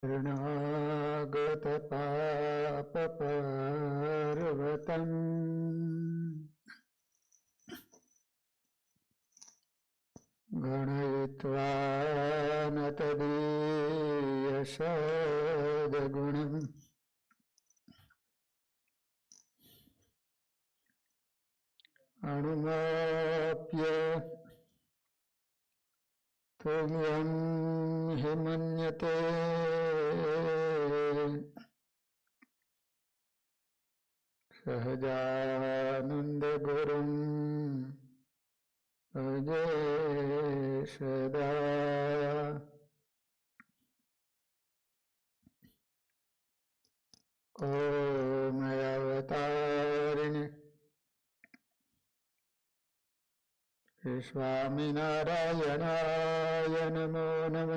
શરણાગત પાપ પર્વતમ ગણયિત્વા ન તદીયસદગુણમ અનુમાપ્ય તુમ્યં હિ મન્યતે સહજાનંદ ગુરુમ ભજે સદા. ઓમ અવતારિણે સ્વામિનારાયણાય નમો નમઃ.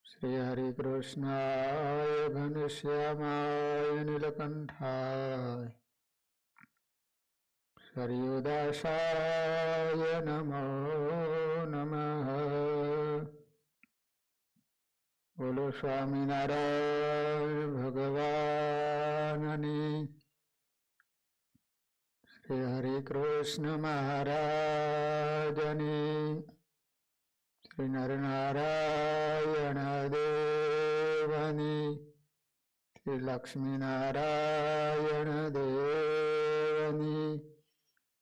શ્રી હરિકૃષ્ણાય ઘનશ્યામાય નીલકંઠાય હરિદાસાય નમો નમઃ. બોલો સ્વામિનારાયણ ભગવાનની. શ્રી હરિકૃષ્ણ મહારાજની. શ્રી નરનારાયણ દેવની. શ્રી લક્ષ્મીનારાયણ દેવની.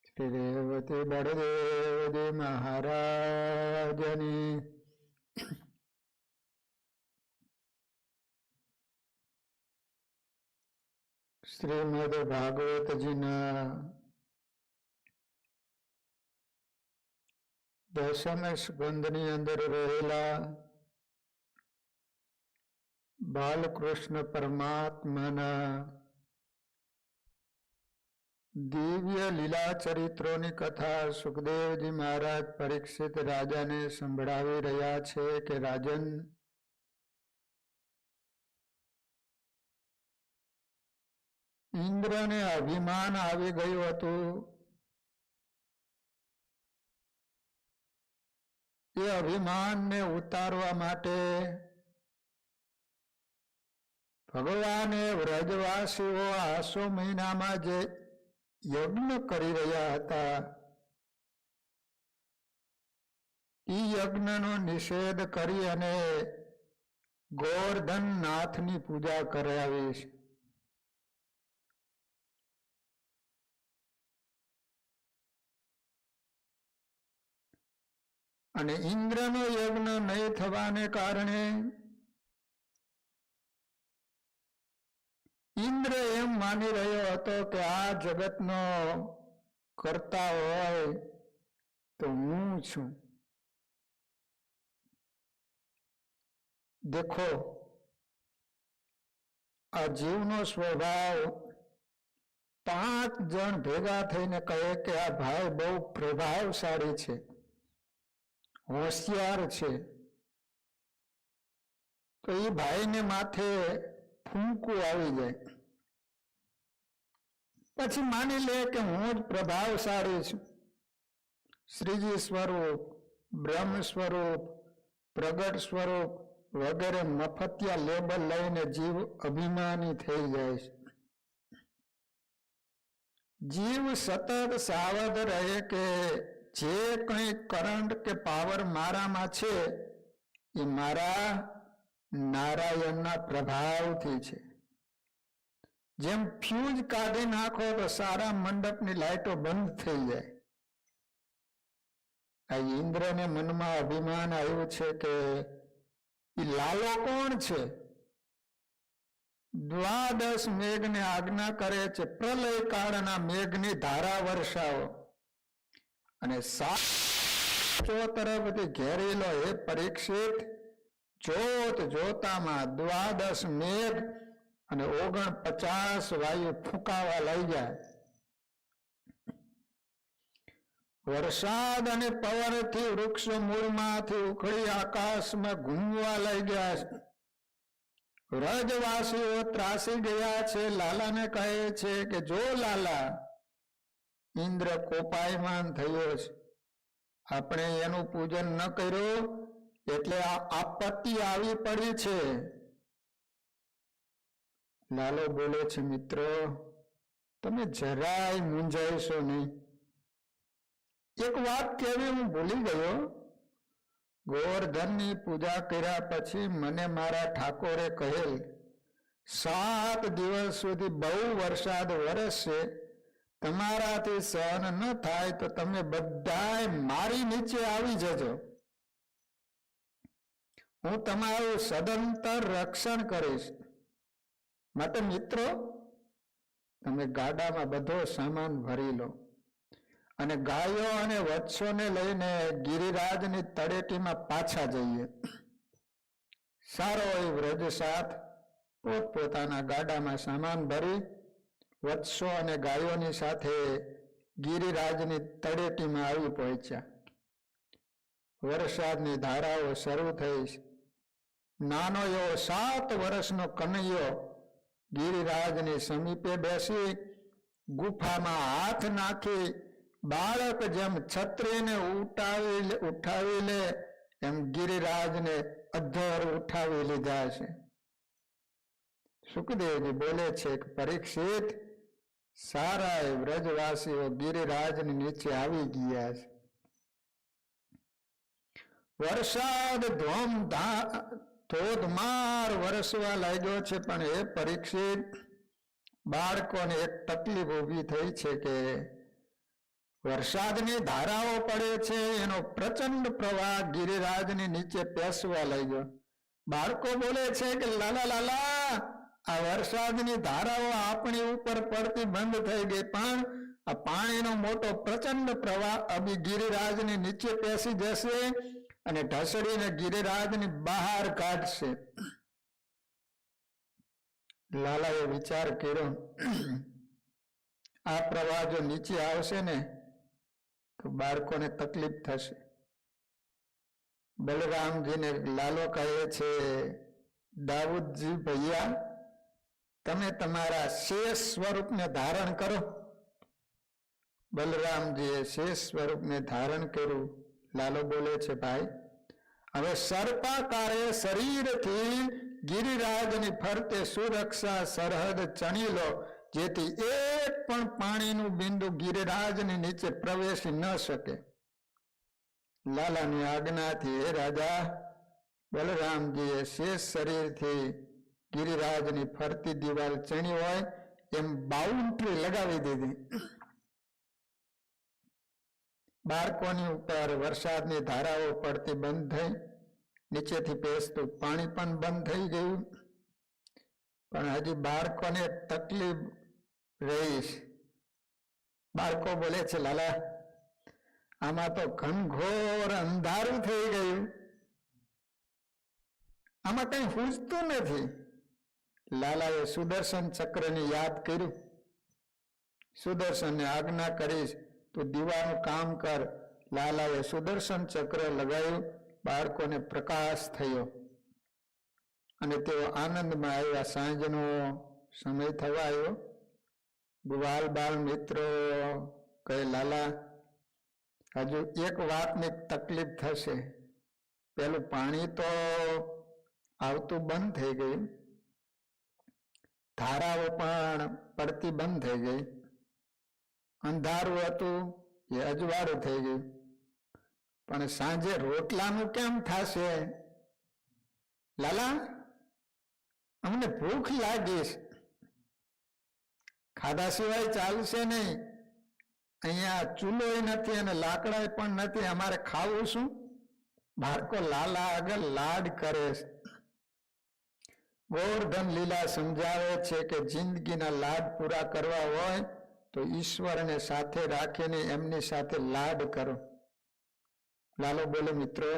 શ્રી રેવતી બળદેવજી મહારાજની. શ્રીમદ ભાગવતજીના 10મ સ્કંદની અંદર રહેલા બાલકૃષ્ણ પરમાત્માના દિવ્ય લીલા ચરિત્રોની કથા સુખદેવજી મહારાજ પરીક્ષિત રાજાને સંભળાવી રહ્યા છે કે રાજન, ઇન્દ્રને અભિમાન આવી ગયું હતું. એ અભિમાનને ઉતારવા માટે ભગવાને વ્રજવાસીઓ આસો મહિનામાં જે યજ્ઞ કરી રહ્યા હતા એ યજ્ઞનો નિષેધ કરી અને ગોવર્ધન નાથની પૂજા કરાવી છે. અને ઇન્દ્રનો યજ્ઞ નહીં થવાને કારણે ઇન્દ્ર એમ માની રહ્યો હતો કે આ જગતનો કરતા હોય તો હું છું. દેખો, આ જીવનો સ્વભાવ 5 જણ ભેગા થઈને કહે કે આ ભાઈ બહુ પ્રભાવશાળી છે, હોશિયાર છે, તો એ ભાઈને માથે ફૂંકું આવી જાય. પછી માની લે કે હું જ પ્રભાવશાળી છું. શ્રીજી સ્વરૂપ, બ્રહ્મ સ્વરૂપ, પ્રગટ સ્વરૂપ વગેરે મફતિયા લેબલ લઈને જીવ અભિમાની થઈ જાય છે. જીવ સતત સાવધ રહે કે જે કંઈ કરંટ કે પાવર મારામાં છે એ મારા નારાયણના પ્રભાવથી છે. જેમ ફ્યુઝ કાઢી નાખો તો સારા મંડપની લાઈટો બંધ થઈ જાય. આ ઇન્દ્રને મનમાં અભિમાન આવ્યું છે કે એ લાલો કોણ છે? 12 મેઘને આજ્ઞા કરે છે, પ્રલય કાળના મેઘની ધારા વર્ષાવો અને 7 તરફથી ઘેરેલો હે પરીક્ષિત, જોત જોતામાં 12 મેઘ અને 49 વાયુ ફૂંકાવા લઈ જાય. વરસાદ અને પવનથી વૃક્ષો મૂળમાંથી ઉખડી આકાશમાં ઘૂમવા લઈ ગયા. વ્રજવાસીઓ ત્રાસી ગયા છે. લાલાને કહે છે કે જો લાલા, ઇન્દ્ર કોપાયમાન થયો છે, આપણે એનું પૂજન ન કર્યું એટલે આ આપત્તિ આવી પડી છે. લાલો બોલે છે, મિત્રો તમે જરાય મૂંઝાઈશો નહીં. એક વાત કહેવી હું ભૂલી ગયો. ગોવર્ધનની પૂજા કર્યા પછી મને મારા ઠાકોરે કહેલ 7 દિવસ સુધી બહુ વરસાદ વરસશે, તમારાથી સહન ન થાય તો તમે બધાય મારી નીચે આવી જજો. હું તમારું સદંતર રક્ષણ કરીશ. માટે મિત્રો તમે ગાડામાં બધો સામાન ભરી લો અને ગાયો અને વત્સોને લઈને ગિરિરાજની તળેટીમાં પાછા જઈએ. સારો એ વ્રજસાથ પોતપોતાના ગાડામાં સામાન ભરી વત્સો અને ગાયોની સાથે ગિરિરાજની તળેટીમાં આવી પહોંચ્યા. વરસાદની ધારાઓ શરૂ થઈ. નાનો એવો 7 વર્ષનો કનૈયો ગિરિરાજની સમીપે બેસી ગુફામાં હાથ નાખી બાળક જેમ છત્રીને ઉઠાવી લે એમ ગિરિરાજને અધ્ધર ઉઠાવી લીધા છે. સુખદેવજી બોલે છે કે પરીક્ષિત, સારા વ્રજવાસીઓ ગિરિરાજની નીચે આવી ગયા છે. વરસાદ ધોધમાર વરસવા લાગ્યો છે, પણ એ પરીક્ષિત બાળકોને એક તકલીફ ઊભી થઈ છે કે વરસાદની ધારાઓ પડે છે, એનો પ્રચંડ પ્રવાહ ગિરિરાજની નીચે પેસવા લાગ્યો. બાળકો બોલે છે કે લાલા લાલા, આ વરસાદની ધારાઓ આપણી ઉપર પડતી બંધ થઈ ગઈ, પણ આ પાણીનો મોટો પ્રચંડ પ્રવાહ અભી ગિરિરાજની નીચે પેસી જશે અને ઢસડીને ગિરિરાજની બહાર કાઢશે. લાલાએ વિચાર કર્યો, આ પ્રવાહ જો નીચે આવશે ને તો બાળકોને તકલીફ થશે. બલરામજીને લાલો કહે છે, દાઉદજી ભૈયા, તમે તમારા શેષ સ્વરૂપને ધારણ કરો. બલરામજીએ શેષ સ્વરૂપને ધારણ કર્યું. લાલો બોલે છે, ભાઈ હવે સર્પાકારે શરીરથી ગિરિરાજની ફરતે સુરક્ષા સરહદ ચણી લો, જેથી એક પણ પાણીનું બિંદુ ગિરિરાજની નીચે પ્રવેશી ન શકે. લાલાની આજ્ઞાથી હે રાજા, બલરામજીએ શેષ શરીરથી ગિરિરાજની ફરતી દિવાલ ચણી હોય એમ બાઉન્ડ્રી લગાવી દીધી. બાળકોની ઉપર વરસાદની ધારાઓ પડતી બંધ થઈ, નીચેથી પેસતું પાણી પણ બંધ થઈ ગયું. પણ હજી બાળકોને તકલીફ રહી. બાળકો બોલે છે, લાલા આમાં તો ઘનઘોર અંધારું થઈ ગયું, આમાં કઈ સૂઝતું નથી. લાલાએ સુદર્શન ચક્રને યાદ કર્યું. સુદર્શનને આજ્ઞા કરીશ તો દીવાનું કામ કર. લાલાએ સુદર્શન ચક્ર લગાવ્યું. બાળકોને પ્રકાશ થયો અને તેઓ આનંદમાં આવ્યા. સાંજનો સમય થવા આવ્યો. ગુવાલ બાળ મિત્રો કહે, લાલા હજુ એક વાતની તકલીફ થશે. પેલું પાણી તો આવતું બંધ થઈ ગયું, ધારાઓ પણ પડતી બંધ થઈ ગઈ, અંધારું હતું એ અજવાળું થઈ ગયું. પણ સાંજે રોટલાનું કેમ થશે? લાલા અમને ભૂખ લાગી, ખાધા સિવાય ચાલશે નહીં. અહીંયા ચૂલોય નથી અને લાકડા પણ નથી, અમારે ખાવું શું? બાળકો લાલા આગળ લાડ કરે. ગોવર્ધન લીલા સમજાવે છે કે જિંદગીના લાડ પૂરા કરવા હોય તો ઈશ્વરને સાથે રાખીને એમની સાથે લાડ કરો. લાલો બોલે, મિત્રો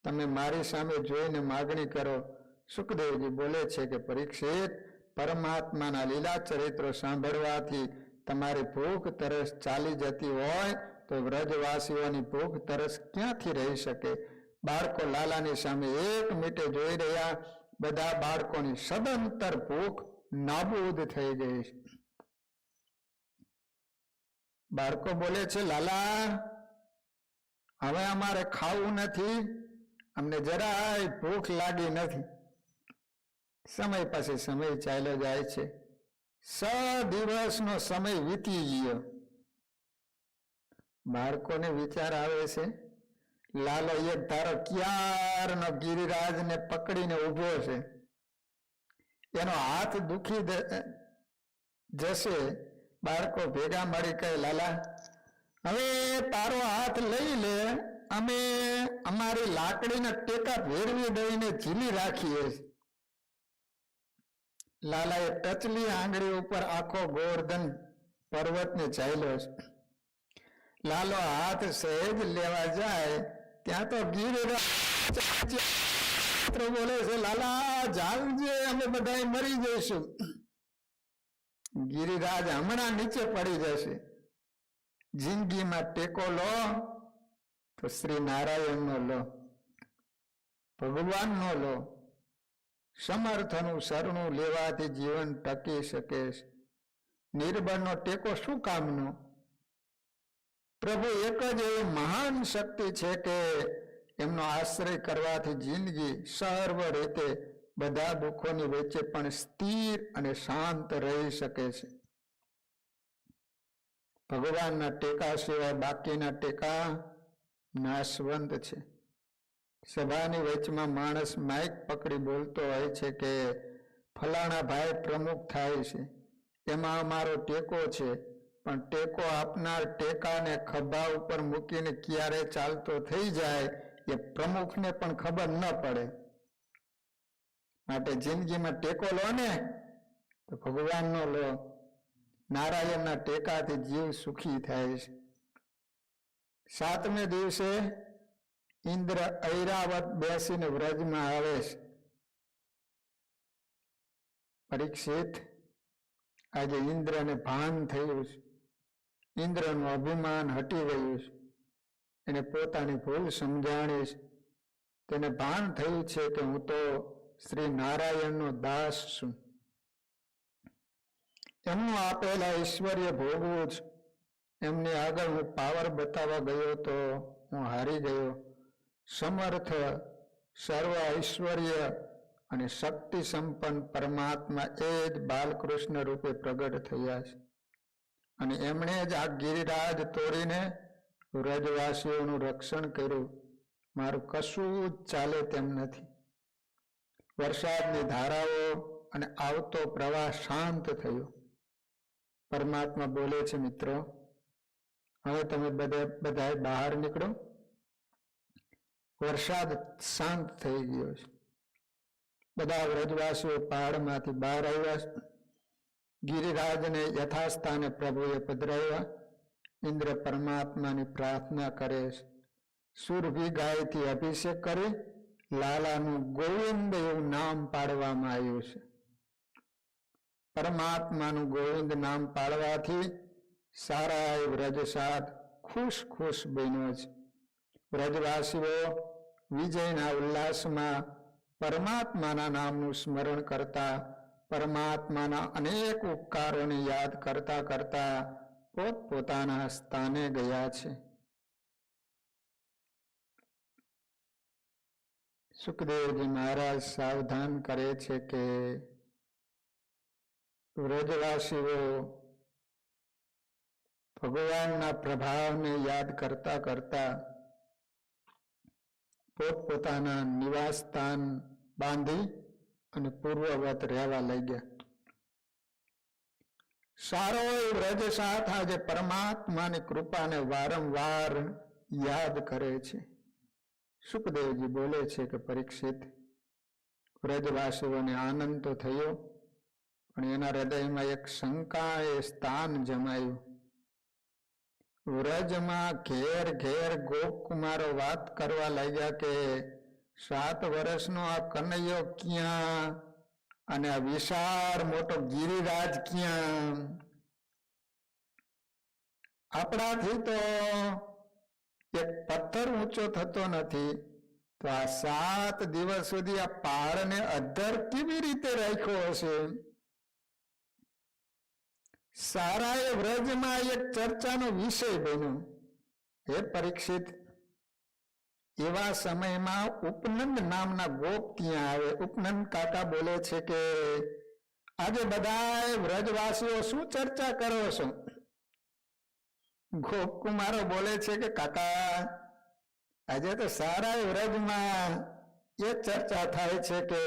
તમે મારી સામે જોઈને માગણી કરો. સુખદેવજી બોલે છે કે પરીક્ષિત, પરમાત્માના લીલા ચરિત્રો સાંભળવાથી તમારી ભૂખ તરસ ચાલી જતી હોય તો વ્રજવાસીઓની ભૂખ તરસ ક્યાંથી રહી શકે? બાળકો લાલાની સામે એક મીટે જોઈ રહ્યા. બધા બાળકોની સદંતર ભૂખ નાબૂદ થઈ ગઈ. બાળકો બોલે છે, લાલા હવે અમારે ખાવું નથી, અમને જરાય ભૂખ લાગી નથી. સમય પછી સમય ચાલ્યો જાય છે. 100 દિવસનો સમય વીતી ગયો. બાળકોને વિચાર આવે છે, લાલો એક ધારો ક્યારનો ગિરિરાજને પકડીને ઊભો છે, એનો હાથ દુખી જશે. બાળકો ભેગા મળી કહે, લાલા હવે તારો હાથ લઈ લે, અમે અમારી લાકડીના ટેકા ભેરવી દઈને ઝીલી રાખીએ. લાલાએ ટચલી આંગળી ઉપર આખો ગોવર્ધન પર્વતને ચાલ્યો છે. લાલો હાથ સહેજ લેવા જાય ત્યાં તો ગિરિરાજ બોલે છે, લાલા જાગજે, અમે બધા મરી જઈશું. ગિરિરાજ હમણાં નીચે પડી જશે. જિંદગીમાં ટેકો લો તો શ્રી નારાયણનો લો, ભગવાનનો લો. સમર્થનું શરણું લેવાથી જીવન ટકી શકે છે. નિર્બળનો ટેકો શું કામનો? પ્રભુ એક જ એવી મહાન શક્તિ છે કે એમનો આશ્રય કરવાથી જિંદગી સર્વ રીતે બધા દુઃખોની વચ્ચે પણ સ્થિર અને શાંત રહી શકે છે. ભગવાનના ટેકા સિવાય બાકીના ટેકા નાશવંત છે. સભાની વચમાં માણસ માઇક પકડી બોલતો હોય છે કે ફલાણા ભાઈ પ્રમુખ થાય છે, એમાં અમારો ટેકો છે. પણ ટેકો આપનાર ટેકાને ખભા ઉપર મૂકીને ક્યારે ચાલતો થઈ જાય એ પ્રમુખને પણ ખબર ન પડે. માટે જિંદગીમાં ટેકો લો ને તો ભગવાનનો લો. નારાયણના ટેકાથી જીવ સુખી થાય છે. 7મે દિવસે ઇન્દ્ર ઐરાવત બેસીને વ્રજમાં આવે છે. પરીક્ષિત, આજે ઇન્દ્રને ભાન થયું છે. ઇન્દ્રનું અભિમાન હટી ગયું છે. એને પોતાની ભૂલ સમજાણી છે. તેને ભાન થયું છે કે હું તો શ્રી નારાયણનો દાસ છું. એમનું આપેલા ઐશ્વર્ય ભોગવું જ. એમની આગળ હું પાવર બતાવવા ગયો તો હું હારી ગયો. સમર્થ, સર્વ ઐશ્વર્ય અને શક્તિ સંપન્ન પરમાત્મા એ જ બાલકૃષ્ણ રૂપે પ્રગટ થયા છે. અને એમણે જ આ ગિરિરાજ તોડીને વ્રજવાસીઓનું રક્ષણ કર્યું. મારું કશું જ ચાલે તેમ નથી. વરસાદની ધારાઓ અને આવતો પ્રવાહ શાંત થયો. પરમાત્મા બોલે છે, મિત્રો હવે તમે બધા બહાર નીકળો. વરસાદ શાંત થઈ ગયો છે. બધા વ્રજવાસીઓ પહાડમાંથી બહાર આવ્યા. ગિરિરાજને યથાસ્થાને પ્રભુએ પધરાવ્યા. ઇન્દ્ર પરમાત્માની પ્રાર્થના કરે છે. સુરભી ગાયથી અભિષેક કરી લાલાનું ગોવિંદ એવું નામ પાડવામાં આવ્યું છે. પરમાત્માનું ગોવિંદ નામ પાડવાથી સારા વ્રજસાદ ખુશ બન્યો છે. વ્રજવાસીઓ વિજયના ઉલ્લાસમાં પરમાત્માના નામનું સ્મરણ કરતા, પરમાત્માના અનેક ઉપકારોને યાદ કરતા કરતા પોતપોતાના સ્થાને ગયા છે. સુખદેવજી મહારાજ સાવધાન કરે છે કે વ્રજવાસીઓ ભગવાનના પ્રભાવને યાદ કરતા કરતા પોતપોતાના નિવાસ સ્થાન બાંધી અને પૂર્વવત રહેવા લાગ્યા. સારો વ્રજ સાથ આજે પરમાત્માની કૃપાને વારંવાર યાદ કરે છે. સુખદેવજી બોલે છે કે પરીક્ષિત, વ્રજવાસીઓને આનંદ તો થયો, પણ એના હૃદયમાં એક શંકાએ સ્થાન જમાયું. વ્રજમાં ઘેર ઘેર ગોપકુમારો વાત કરવા લાગ્યા કે 7 વર્ષનો આ કનૈયો ક્યાં અને આ વિશાળ મોટો ગિરિરાજ ક્યાં? આપણાથી તો એક પથ્થર ઊંચો થતો નથી, તો આ 7 દિવસ સુધી આ પહાડને અધ્ધર કેવી રીતે રાખ્યો હશે? સારાએ વ્રજમાં એક ચર્ચાનો વિષય બન્યો. હે પરીક્ષિત, એવા સમયમાં ઉપનંદ નામના ગોપ ત્યાં આવે. ઉપનંદ કાકા બોલે છે કે આજે બધા વ્રજવાસીઓ શું ચર્ચા કરો છો? ગોપ કુમારો બોલે છે કે કાકા આજે તો સારા વ્રજમાં એ ચર્ચા થાય છે કે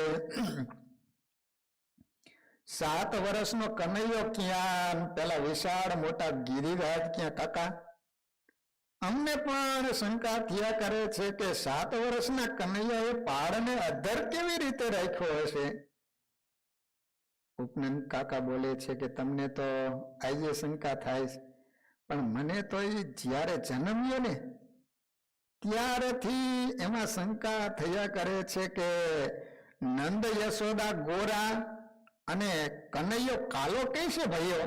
7 વર્ષનો કનૈયો ક્યાં, પેલા વિશાળ મોટા ગિરિરાજ ક્યાં? કાકા અમને પણ શંકા થયા કરે છે કે 7 વર્ષના કનૈયાએ પાડને અધર કેવી રીતે રાખ્યો હશે? ઉપનંદ કાકા બોલે છે કે તમને તો આજે શંકા થાય છે, પણ મને તો એ જ્યારે જન્મ્યો ને ત્યારથી એમાં શંકા થયા કરે છે કે નંદ યશોદા ગોરા અને કનૈયો કાલો કહેશે ભાઈઓ.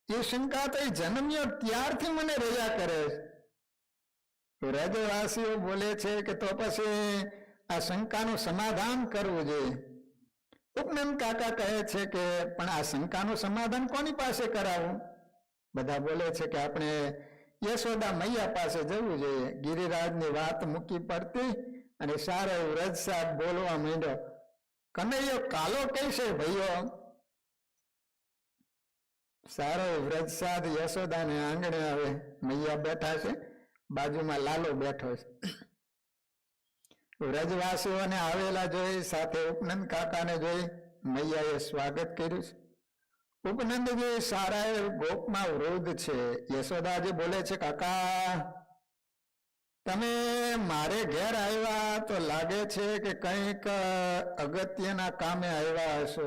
એ શંકા તો જન્મ્યો ત્યારથી મને રહ્યા કરે છે. વ્રજવાસીઓ બોલે છે કે તો પછી આ શંકાનું સમાધાન કરવું જોઈએ. ઉપનંદ કાકા કહે છે કે પણ આ શંકાનું સમાધાન કોની પાસે કરાવું? બધા બોલે છે કે આપણે યશોદા મૈયા પાસે જવું જોઈએ. ગિરિરાજની વાત મૂકી પડતી અને સારો વ્રજસાદ બોલવા માંડ્યો, કનૈયો કાલો કહેશે ભાઈઓ. સારો વ્રજસાદ યશોદાને આંગણે આવે. મૈયા બેઠા છે, બાજુમાં લાલો બેઠો છે. વ્રજવાસીઓને આવેલા જોઈ, સાથે ઉપનંદ કાકાને જોઈ મૈયાએ સ્વાગત કર્યું છે. ઉપનંદજી સારા ગોપમાં વૃદ્ધ છે. યશોદાજી બોલે છે કાકા તમે મારે ઘેર આવ્યા તો લાગે છે કે કંઈક અગત્યના કામે આવ્યા હશો.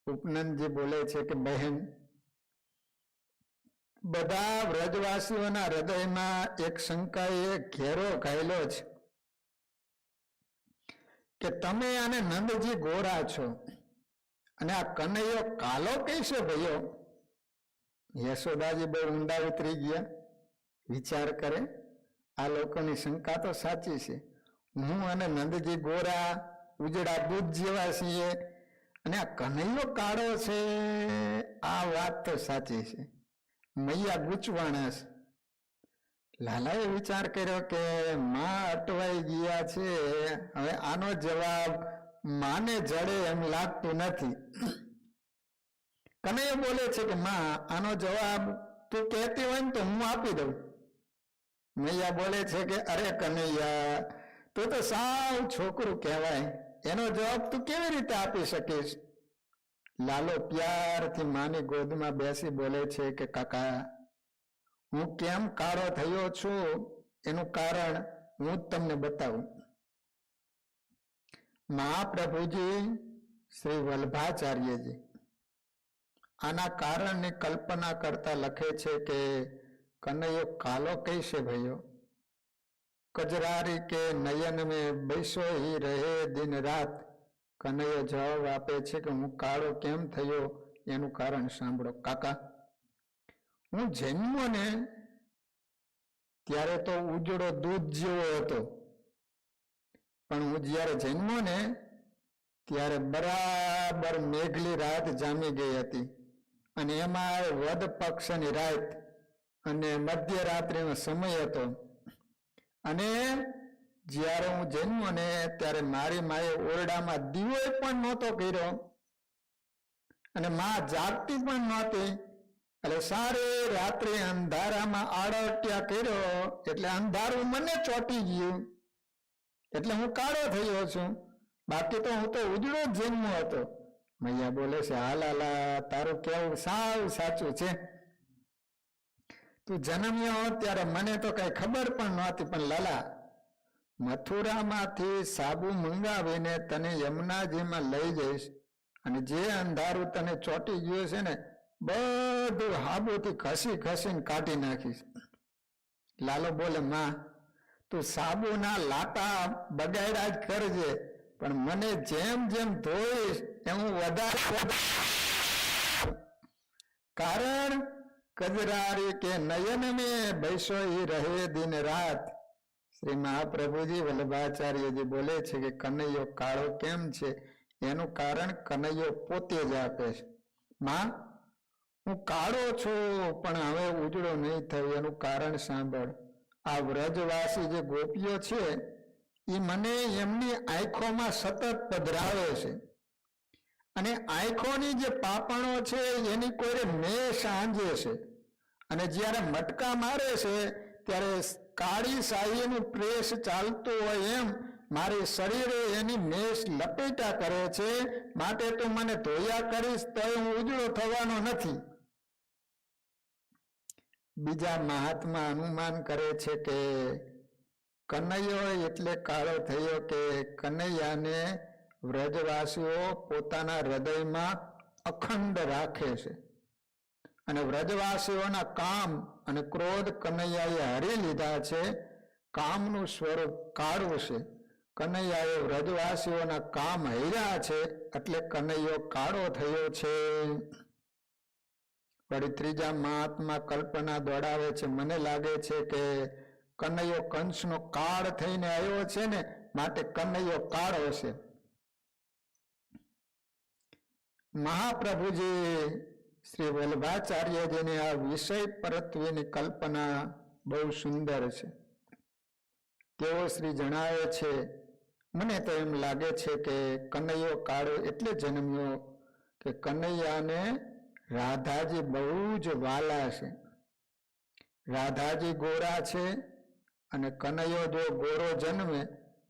ઉપનંદજી બોલે છે કે બહેન, બધા વ્રજવાસીઓના હૃદયમાં એક શંકાએ ઘેરો ઘાયલો છે કે તમે અને નંદજી ગોરા છો અને આ કનૈયો કાલો કહેશે ભાઈઓ. યશોદાજી બહુ ઊંડા ઉતરી ગયા, વિચાર કરે આ લોકોની શંકા તો સાચી છે. હું અને નંદજી ગોરા ઉજળા દૂધ જેવા છીએ અને આ કનૈયો કાળો છે, આ વાત તો સાચી છે. મૈયા ગૂંચવાણા છે. લાલાએ વિચાર કર્યો કે માં અટવાઈ ગયા છે, હવે આનો જવાબ માને જડે એમ લાગતું નથી. કનૈયો બોલે છે કે માં આનો જવાબ તું કહેતી હોય ને તો હું આપી દઉં. મૈયા બોલે છે કે અરે કનૈયા, તું તો સાવ છોકરું કહેવાય, એનો જવાબ તું કેવી રીતે આપી શકીશ? લાલો પ્યારથી માની ગોદમાં બેસી બોલે છે કે કાકા હું કેમ કાળો થયો છું એનું કારણ હું તમને બતાવું. મહાપ્રભુજી શ્રી વલ્ભાચાર્યજી આના કારણની કલ્પના કરતા લખે છે કે કનૈયો કાલો કૈસે ભયો, કજરારી કે નયન में बैसो ही रहे दिन रात. કનૈયો જવાબ આપે છે કે હું કાળો કેમ થયો એનું કારણ સાંભળો. કાકા હું જન્મ્યો ને ત્યારે તો ઉજળો દૂધ જેવો હતો, પણ હું જ્યારે જન્મ્યો ને ત્યારે બરાબર મેઘલી રાત જામી ગઈ હતી અને એમાં વદ પક્ષની રાત અને મધ્યરાત્રિનો સમય હતો. અને જ્યારે હું જન્મ્યો ને ત્યારે મારી માએ ઓરડામાં દીવો પણ નહોતો કર્યો અને માં જાગતી પણ નહોતી. એટલે સારી રાત્રે અંધારામાં આડોટ્યા કર્યો એટલે અંધારું મને ચોંટી ગયું, એટલે હું કાળો થયો છું. બાકી તો હું તો ઉજળો જ જન્મ્યો હતો. મૈયા બોલે છે હા લાલા, તારું કેવું સાવ સાચું છે. તું જન્મ્યો ત્યારે મને તો કઈ ખબર પણ નહોતી, પણ લાલા મથુરામાંથી સાબુ મંગાવીને તને યમુનાજીમાં લઈ જઈશ અને જે અંધારું તને ચોંટી ગયું છે ને બધું હાબુથી ઘસી ઘસીને કાઢી નાખીશ. લાલો બોલે માં તું સાબુના લાટા બગાડ્યા જ કરજે, પણ મને જેમ જેમ ધોઈશ એમ હું વધારે, કારણ કજરારી કે નયન में बैसो ही रहे दिन रात. શ્રી મહાપ્રભુજી વલ્લભાચાર્યજી બોલે છે કે કનૈયો કાળો કેમ છે એનું કારણ કનૈયો પોતે જ આપે છે. માં હું કાળો છું પણ હવે ઉજળો નહીં થયો એનું કારણ સાંભળ. આ વ્રજવાસી જે ગોપીઓ છે એ મને એમની આંખોમાં સતત પધરાવે છે અને આંખોની જે પાપણો છે એની કોઈ મેં સાંજે છે અને જ્યારે મટકા મારે છે ત્યારે કાળી શાહીનું પ્રેસ ચાલતું હોય એમ મારી શરીરે એની મેષ લપેટા કરે છે, માટે તું મને ધોયા કરીશ તો હું ઉજળો થવાનો નથી. બીજા મહાત્મા અનુમાન કરે છે કે કનૈયો એટલે કાળો થયો કે કનૈયાને વ્રજવાસીઓ પોતાના હૃદયમાં અખંડ રાખે છે અને વ્રજવાસીઓના કામ અને ક્રોધ કનૈયાએ હરી લીધા છે. કામનું સ્વરૂપ કાળું છે. કનૈયાએ વ્રજવાસીઓના કામ હર્યા છે એટલે કનૈયો કાળો થયો છે. વળી ત્રીજા મહાત્મા કલ્પના દોડાવે છે, મને લાગે છે કે કનૈયો કંસનો કાળ થઈને આવ્યો છે ને માટે કનૈયો કાળો છે. મહાપ્રભુજી શ્રી વલ્લભાચાર્યજીની આ વિષય પરત્વેની કલ્પના બહુ સુંદર છે. તેઓ શ્રી જણાવે છે, મને તો એમ લાગે છે કે કનૈયો કાળો એટલે જન્મ્યો કે કનૈયાને રાધાજી બહુ જ વાલા છે. રાધાજી ગોરા છે અને કનૈયો જો ગોરો જન્મે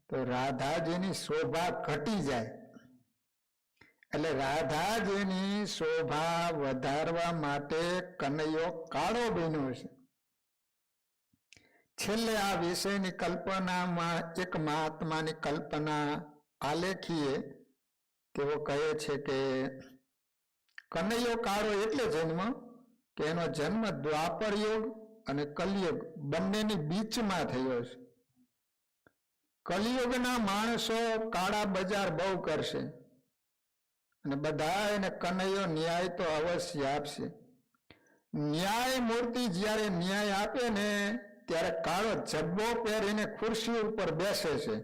તો રાધાજીની શોભા ઘટી જાય, એટલે રાધાજીની શોભા વધારવા માટે કનૈયો કાળો બન્યો છે. છેલ્લે આ વિષયની કલ્પનામાં એક મહાત્માની કલ્પના આલેખીએ તેઓ કહે છે કે કનૈયો કાળો એટલે જન્મ કે એનો જન્મ દ્વાપર યુગ અને કલયુગ બંનેની બીચમાં થયો છે. કલયુગના માણસો કાળા બજાર બહુ કરશે અને બધા એને કનૈયો ન્યાય તો અવશ્ય આપશે. ન્યાય મૂર્તિ જ્યારે ન્યાય આપે ને ત્યારે કાળો જબ્બો પહેરીને ખુરશી ઉપર બેસે છે.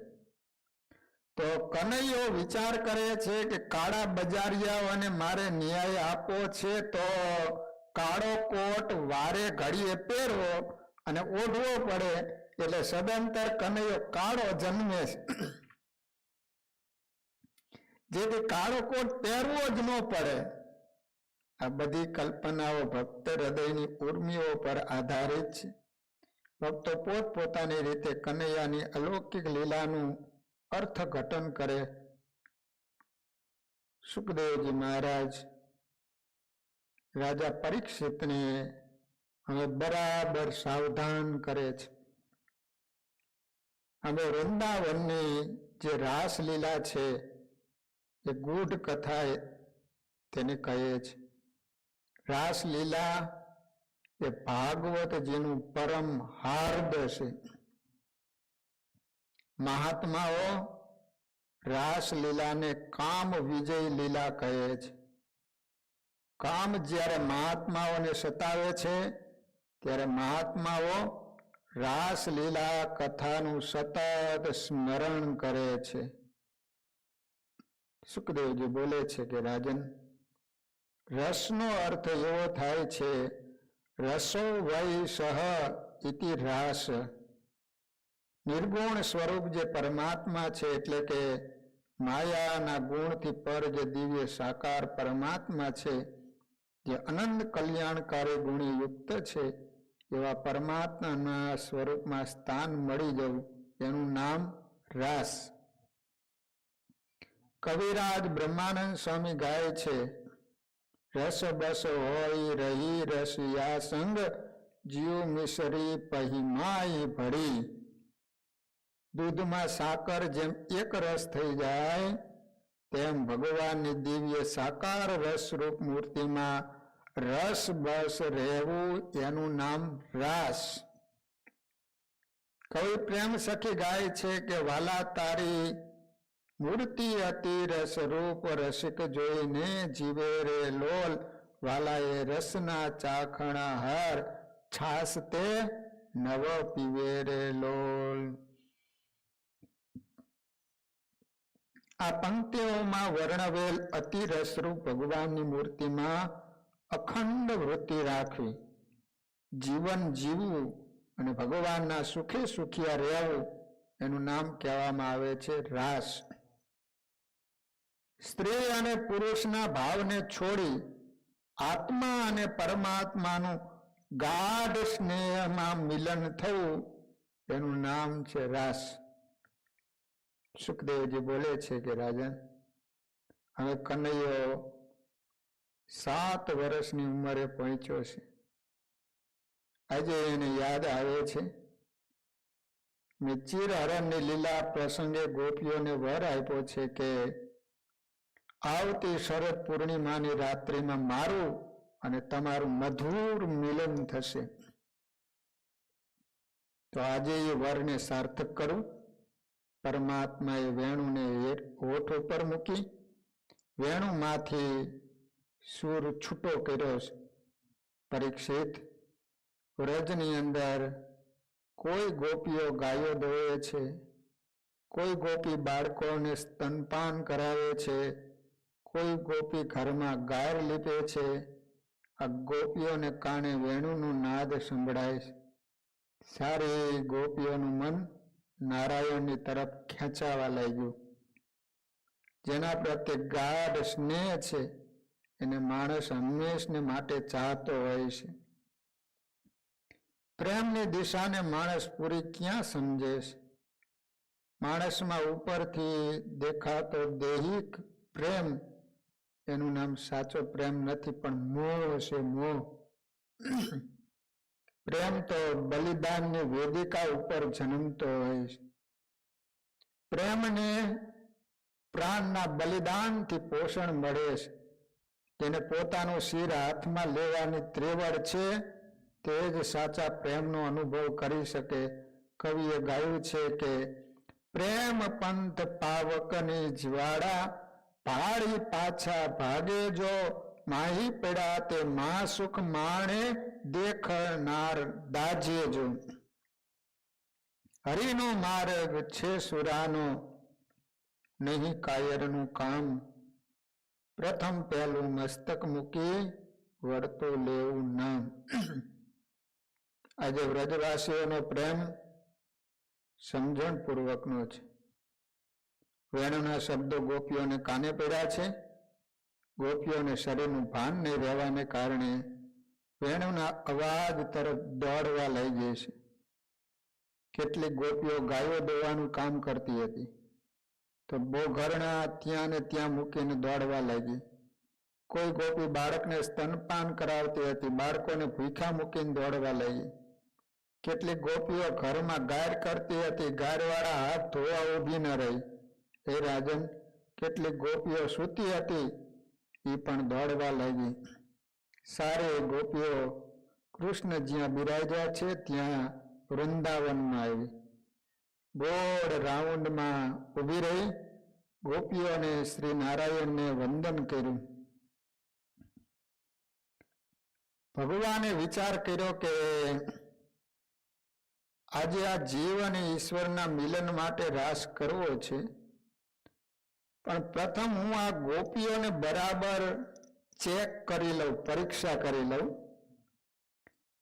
તો કનૈયો વિચાર કરે છે કે કાળા બજારિયાઓને મારે ન્યાય આપવો છે તો કાળો કોટ વારે ઘડીએ પહેરવો અને ઓઢવો પડે, એટલે સદંતર કનૈયો કાળો જન્મે છે, જેથી કાળો કોટ પહેરવો જ ન પડે. આ બધી કલ્પનાઓ ભક્ત હૃદયની ઉર્મિઓ પર આધારિત છે. ભક્તો પોતપોતાની રીતે કનૈયાની અલૌકિક લીલાનું અર્થઘટન કરે. સુખદેવજી મહારાજ રાજા પરીક્ષિતને હવે બરાબર સાવધાન કરે છે. હવે વૃંદાવનની જે રાસલીલા છે એ ગૂઢ કથા તેને કહે છે. રાસલીલા એ ભાગવતજીનું પરમ હાર્દ છે. મહાત્માઓ રાસલીલાને કામ વિજય લીલા કહે છે. કામ જ્યારે મહાત્માઓને સતાવે છે ત્યારે મહાત્માઓ રાસલીલા કથાનું સતત સ્મરણ કરે છે. સુખદેવજી બોલે છે કે રાજન, રસનો અર્થ એવો થાય છે રસો વૈ સહ ઇતિ રાસ. નિર્ગુણ સ્વરૂપ જે પરમાત્મા છે એટલે કે માયાના ગુણથી પર જે દિવ્ય સાકાર પરમાત્મા છે, જે અનંત કલ્યાણકારી ગુણી યુક્ત છે, એવા પરમાત્માના સ્વરૂપમાં સ્થાન મળી જવું એનું નામ રાસ. કવિરાજ બ્રહ્માનંદ સ્વામી ગાય છે, રસ બસ હોય રહી રસિયા સંગ જીવ મિસરી પહિમાઈ ભળી. દૂધમાં સાકર જેમ એક રસ થઈ જાય તેમ ભગવાનની દિવ્ય સાકાર રસરૂપ મૂર્તિમાં રસ બસ રહેવું એનું નામ રાસ. કવિ પ્રેમ સખી ગાય છે કે વાલા તારી મૂર્તિ અતિ રસ રૂપ રસિક જોઈને જીવે રે લોલ. વાલાએ રસના ચાખણા હાર છાસ તે નવ પીવે રે લોલ. આ પંક્તિઓમાં વર્ણવેલ અતિ રસરૂપ ભગવાનની મૂર્તિમાં અખંડ વૃત્તિ રાખવી, જીવન જીવવું અને ભગવાનના સુખી સુખિયા રહેવું એનું નામ કહેવામાં આવે છે રાસ. સ્ત્રી અને પુરુષના ભાવને છોડી આત્મા અને પરમાત્માનું ગાઢ સ્નેહમાં મિલન થવું એનું નામ છે રાસ. સુખદેવજી બોલે છે કે રાજન, હવે કનૈયો 7 વર્ષની ઉંમરે પહોંચ્યો છે. આજે એને યાદ આવે છે મેં ચિરહરણની લીલા પ્રસંગે ગોપીઓને વર આપ્યો છે કે આવતી શરદ પૂર્ણિમાની રાત્રિમાં મારું અને તમારું મધુર મિલન થશે. તો આજે એ વરને સાર્થક કરું. પરમાત્માએ વેણુને હોઠ ઉપર મૂકી વેણુમાંથી સૂર છૂટો કર્યો છે. પરીક્ષિત, વ્રજની અંદર કોઈ ગોપીઓ ગાયો દોવે છે, કોઈ ગોપી બાળકોને સ્તનપાન કરાવે છે, કોઈ ગોપી ઘરમાં ગાર લીપે છે. આ ગોપીઓને કાને વેણુનું નાદ સંભળાય છે. સારી ગોપીઓનું મન નારાયણની તરફ ખેંચાવા લાગ્યું. જેના પ્રત્યે ગાઢ સ્નેહ છે એને માણસ હંમેશને માટે ચાહતો હોય છે. પ્રેમની દિશાને માણસ પૂરી ક્યાં સમજે છે? માણસમાં ઉપરથી દેખાતો દૈહિક પ્રેમ એનું નામ સાચો પ્રેમ નથી, પણ મોહ છે, મોહ. પ્રેમ તો બલિદાનની વેદિકા ઉપર જન્મતો હોય છે. પ્રેમને પ્રાણના બલિદાનથી પોષણ મળે છે. તેને પોતાનું શિર હાથમાં લેવાની ત્રેવડ છે, તે જ સાચા પ્રેમનો અનુભવ કરી શકે. કવિએ ગાયું છે કે પ્રેમ પંથ પાવકની જ્વાળા ભાળી પાછા ભાગે જો માહી પડ્યા તે મા સુખ માણે દેખનાર દાજે જો. હરિનો માર્ગ છે સુરાનો નહીં કાયરનું કામ. પ્રથમ પહેલું મસ્તક મૂકી વળતો લેવું નામ. આજે વ્રજવાસીઓનો પ્રેમ સમજણપૂર્વકનો છે. વેણુના શબ્દો ગોપીઓને કાને પડ્યા છે. ગોપીઓને શરીરનું ભાન નહીં રહેવાને કારણે વેણુના અવાજ તરફ દોડવા લઈ ગઈ છે. કેટલીક ગોપીઓ ગાયો દોવાનું કામ કરતી હતી તો બોઘરણા ત્યાં ને ત્યાં મૂકીને દોડવા લાગી. કોઈ ગોપી બાળકને સ્તનપાન કરાવતી હતી, બાળકોને ભૂખ્યા મૂકીને દોડવા લાગી. કેટલીક ગોપીઓ ઘરમાં ગાર કરતી હતી, ગારવાળા હાથ ધોવા ઊભી ન રહી. હે રાજન, કેટલીક ગોપીઓ સૂતી હતી, એ પણ દોડવા લાગી. સારી ગોપીઓ કૃષ્ણ જ્યાં બિરાજ્યા છે ત્યાં વૃંદાવનમાં આવી. ગોળ રાઉન્ડમાં ઊભી રહી ગોપીઓને શ્રી નારાયણને વંદન કર્યું. ભગવાને વિચાર કર્યો કે આજે આ જીવ અને ઈશ્વરના મિલન માટે રાસ કરવો છે, પણ પ્રથમ હું આ ગોપીઓને બરાબર ચેક કરી લઉં, પરીક્ષા કરી લઉં.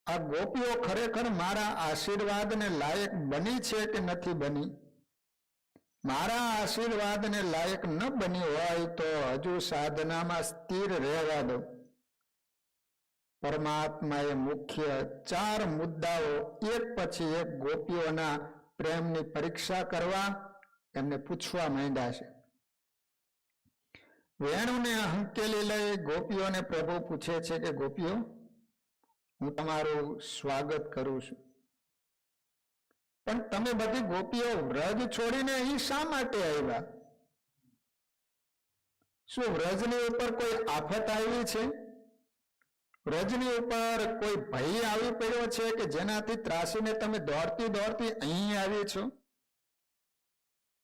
આ ગોપીઓ ખરેખર મારા આશીર્વાદને લાયક બની છે કે નથી બની. મારા આશીર્વાદને લાયક ન બની હોય તો હજુ સાધનામાં સ્થિર રહેવા દો. પરમાત્માએ મુખ્ય 4 મુદ્દાઓ એક પછી એક ગોપીઓના પ્રેમની પરીક્ષા કરવા એમને પૂછવા માંડ્યા છે. વેણુને હંકેલી લઈ ગોપીઓને પ્રભુ પૂછે છે કે ગોપીઓ, હું તમારું સ્વાગત કરું છું, પણ તમે બધી ગોપીઓ વ્રજ છોડીને અહીં શા માટે આવ્યા? શું વ્રજની ઉપર કોઈ આફત આવી છે? વ્રજની ઉપર કોઈ ભય આવી પડ્યો છે કે જેનાથી ત્રાસીને તમે દોડતી દોડતી અહીં આવી છો?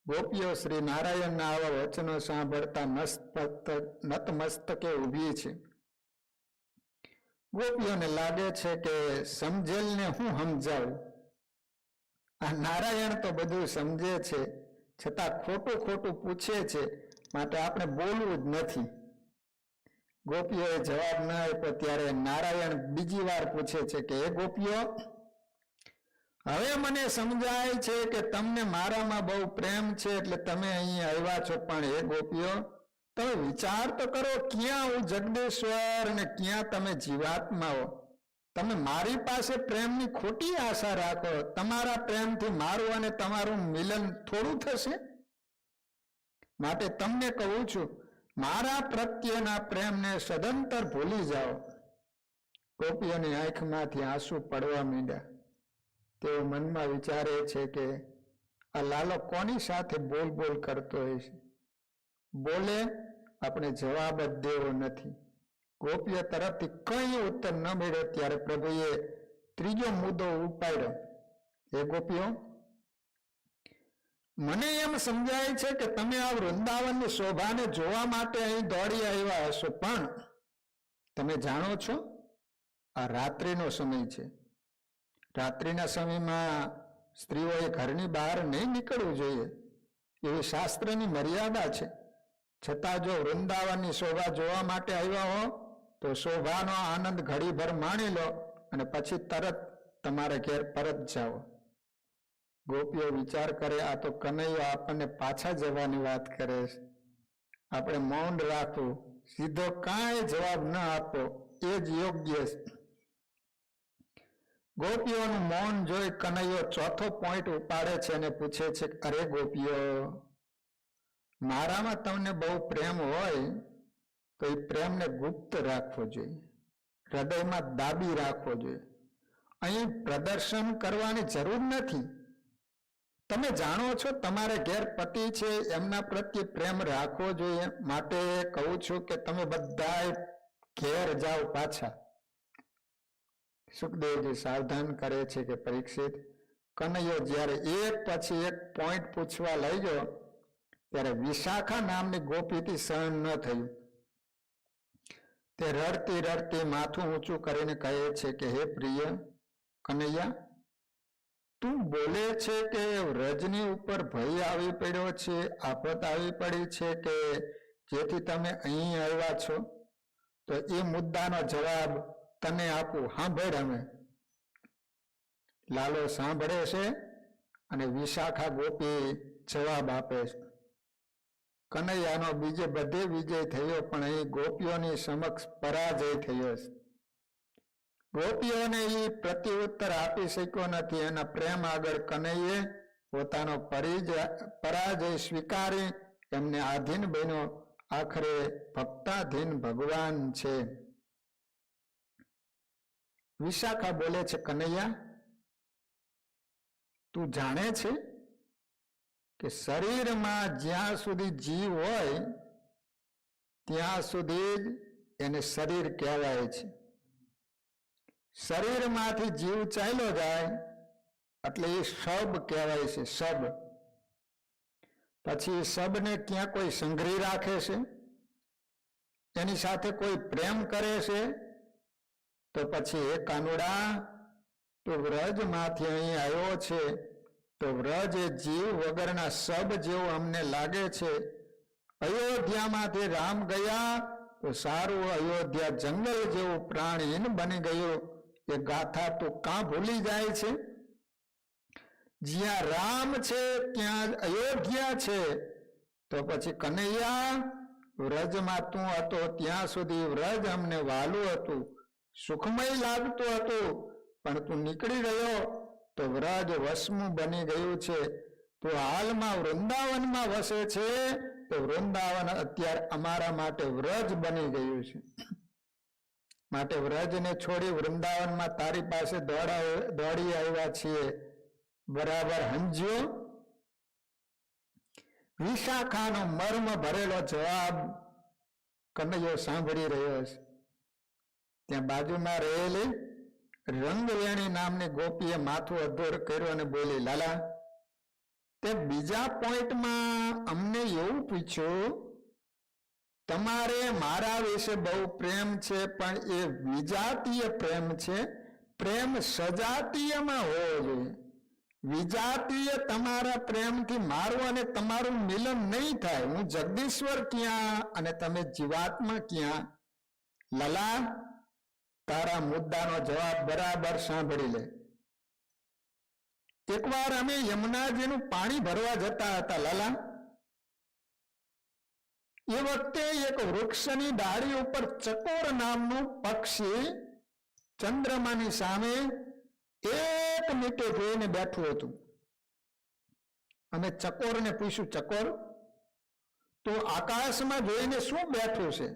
ગોપીઓ શ્રી નારાયણના આવા વચનો સાંભળતા નતમસ્તકે ઊભી છે. ગોપીઓને લાગે છે કે સમજેલને હું સમજાવું. આ નારાયણ તો બધું સમજે છે, છતાં ખોટું ખોટું પૂછે છે, માટે આપણે બોલવું જ નથી. ગોપીઓએ જવાબ ન આપ્યો ત્યારે નારાયણ બીજી વાર પૂછે છે કે એ ગોપીઓ, હવે મને સમજાય છે કે તમને મારામાં બહુ પ્રેમ છે એટલે તમે અહીં આવ્યા છો, પણ હે ગોપીઓ તમે વિચાર તો કરો, ક્યાં હું જગદીશ્વર અને ક્યાં તમે જીવાત્મા હો. તમે મારી પાસે પ્રેમની ખોટી આશા રાખો. તમારા પ્રેમથી મારું અને તમારું મિલન થોડું થશે? માટે તમને કહું છું, મારા પ્રત્યેના પ્રેમને સદંતર ભૂલી જાઓ. ગોપીઓની આંખમાંથી આંસુ પડવા માંડ્યા. તેઓ મનમાં વિચારે છે કે આ લાલો કોની સાથે બોલ બોલ કરતો હોય છે? બોલે આપણે જવાબ જ દેવો નથી. ગોપીઓ તરફથી કઈ ઉત્તર ન મળ્યો ત્યારે પ્રભુએ ત્રીજો મુદ્દો ઉપાડ્યો. હે ગોપીઓ, મને એમ સમજાય છે કે તમે આ વૃંદાવનની શોભાને જોવા માટે અહીં દોડી આવ્યા હશો, પણ તમે જાણો છો આ રાત્રિનો સમય છે. રાત્રિના સમયમાં સ્ત્રીઓએ ઘરની બહાર નહીં નીકળવું જોઈએ એવી શાસ્ત્રની મર્યાદા છે. છતાં જો વૃંદાવનની શોભા જોવા માટે આવ્યા હો તો શોભાનો આનંદ ઘડીભર માણી લો અને પછી તરત તમારા ઘેર પરત જાઓ. ગોપીઓ વિચાર કરે, આ તો કનૈયો આપણને પાછા જવાની વાત કરે છે. આપણે મૌન રાખવું, સીધો કાંઈ જવાબ ન આપો એ જ યોગ્ય છે. ગોપીઓનું મૌન જોઈ કનૈયો ચોથો પોઈન્ટ ઉપાડે છે અને પૂછે છે, અરે ગોપીઓ, મારામાં તમને બહુ પ્રેમ હોય તો એ પ્રેમને ગુપ્ત રાખવો જોઈએ, હૃદયમાં દાબી રાખવો જોઈએ. અહીં પ્રદર્શન કરવાની જરૂર નથી. તમે જાણો છો તમારે ઘેર પતિ છે, એમના પ્રત્યે પ્રેમ રાખવો જોઈએ. માટે કહું છું કે તમે બધા ઘેર જાઓ પાછા. સુખદેવજી સાવધાન કરે છે કે પરીક્ષિત, કનૈયો જ્યારે એક પછી એક પોઈન્ટ પૂછવા લઈ ગયો ત્યારે વિશાખા નામની ગોપીથી સહન ન થયું. તે રડતી રડતી માથું ઊંચું કરીને કહે છે કે હે પ્રિય કનૈયા, તું બોલે છે કે વ્રજની ઉપર ભય આવી પડ્યો છે, આફત આવી પડી છે કે જેથી તમે અહીં આવ્યા છો? તો એ મુદ્દાનો જવાબ તને આપું, સાંભળ. અમે લાલો સાંભળે છે અને વિશાખા ગોપી જવાબ આપે છે. કનૈયાનો બીજે બધે વિજય થયો, પણ અહીં ગોપીઓની સમક્ષ પરાજય થયો છે. ગોપીઓને એ પ્રત્યુત્તર આપી શક્યો નથી. એના પ્રેમ આગળ કનૈયે પોતાનો પરાજય સ્વીકારી એમને આધીન બન્યો. આખરે ભક્તાધીન ભગવાન છે. વિશાખા બોલે છે, કનૈયા, તું જાણે છે કે શરીરમાં જ્યાં સુધી જીવ હોય ત્યાં સુધી જ એને શરીર કહેવાય છે. શરીરમાંથી જીવ ચાલ્યો જાય એટલે એ શબ કહેવાય છે, શબ. પછી શબને ક્યાં કોઈ સંઘરી રાખે છે, એની સાથે કોઈ પ્રેમ કરે છે, તો પછી એ કાનુડા તો વ્રજમાંથી અહીં આવ્યો છે તો વ્રજ એ જીવ વગરના શબ જેવું અમને લાગે છે. અયોધ્યામાંથી રામ ગયા તો સારું, અયોધ્યા જંગલ જેવું પ્રાણીહીન બની ગયું. એ ગાથા તો કાં ભૂલી જાય છે? જ્યાં રામ છે ત્યાં અયોધ્યા છે. તો પછી કનૈયા, વ્રજમાં તું હતો ત્યાં સુધી વ્રજ અમને વાલું હતું, સુખમય લાગતું હતું, પણ તું નીકળી ગયો તો વ્રજ વસમું બની ગયું છે. તો હાલમાં વૃંદાવનમાં વસે છે તો વૃંદાવન અત્યારે અમારા માટે વ્રજ બની ગયું છે. માટે વ્રજને છોડી વૃંદાવનમાં તારી પાસે દોડી આવ્યા છીએ. બરાબર સમજ્યો? વિશાખાનો મર્મ ભરેલો જવાબ કનૈયો સાંભળી રહ્યો છે. ત્યાં બાજુમાં રહેલી રંગવેણી નામની ગોપીએ માથું અધોર કર્યું અને બોલી, લાલા, તે બીજા પોઈન્ટમાં અમને એવું પૂછ્યું, તમારે મારા વિશે બહુ પ્રેમ છે, પણ એ વિજાતીય પ્રેમ છે. પ્રેમ સજાતીયમાં હોવો જોઈએ. વિજાતીય તમારા પ્રેમથી મારું અને તમારું મિલન નહીં થાય. હું જગદીશ્વર ક્યાં અને તમે જીવાત્મા ક્યાં? લલા, તારા મુદ્દાનો જવાબ બરાબર સાંભળી લે. એકવાર અમે યમુનાજીનું પાણી ભરવા જતા હતા લાલા. એ વખતે એક વૃક્ષની ડાળી ઉપર ચકોર નામનું પક્ષી ચંદ્રમાની સામે એક મીટે જોઈને બેઠું હતું. અમે ચકોરને પૂછ્યું, ચકોર તો આકાશમાં જોઈને શું બેઠું છે?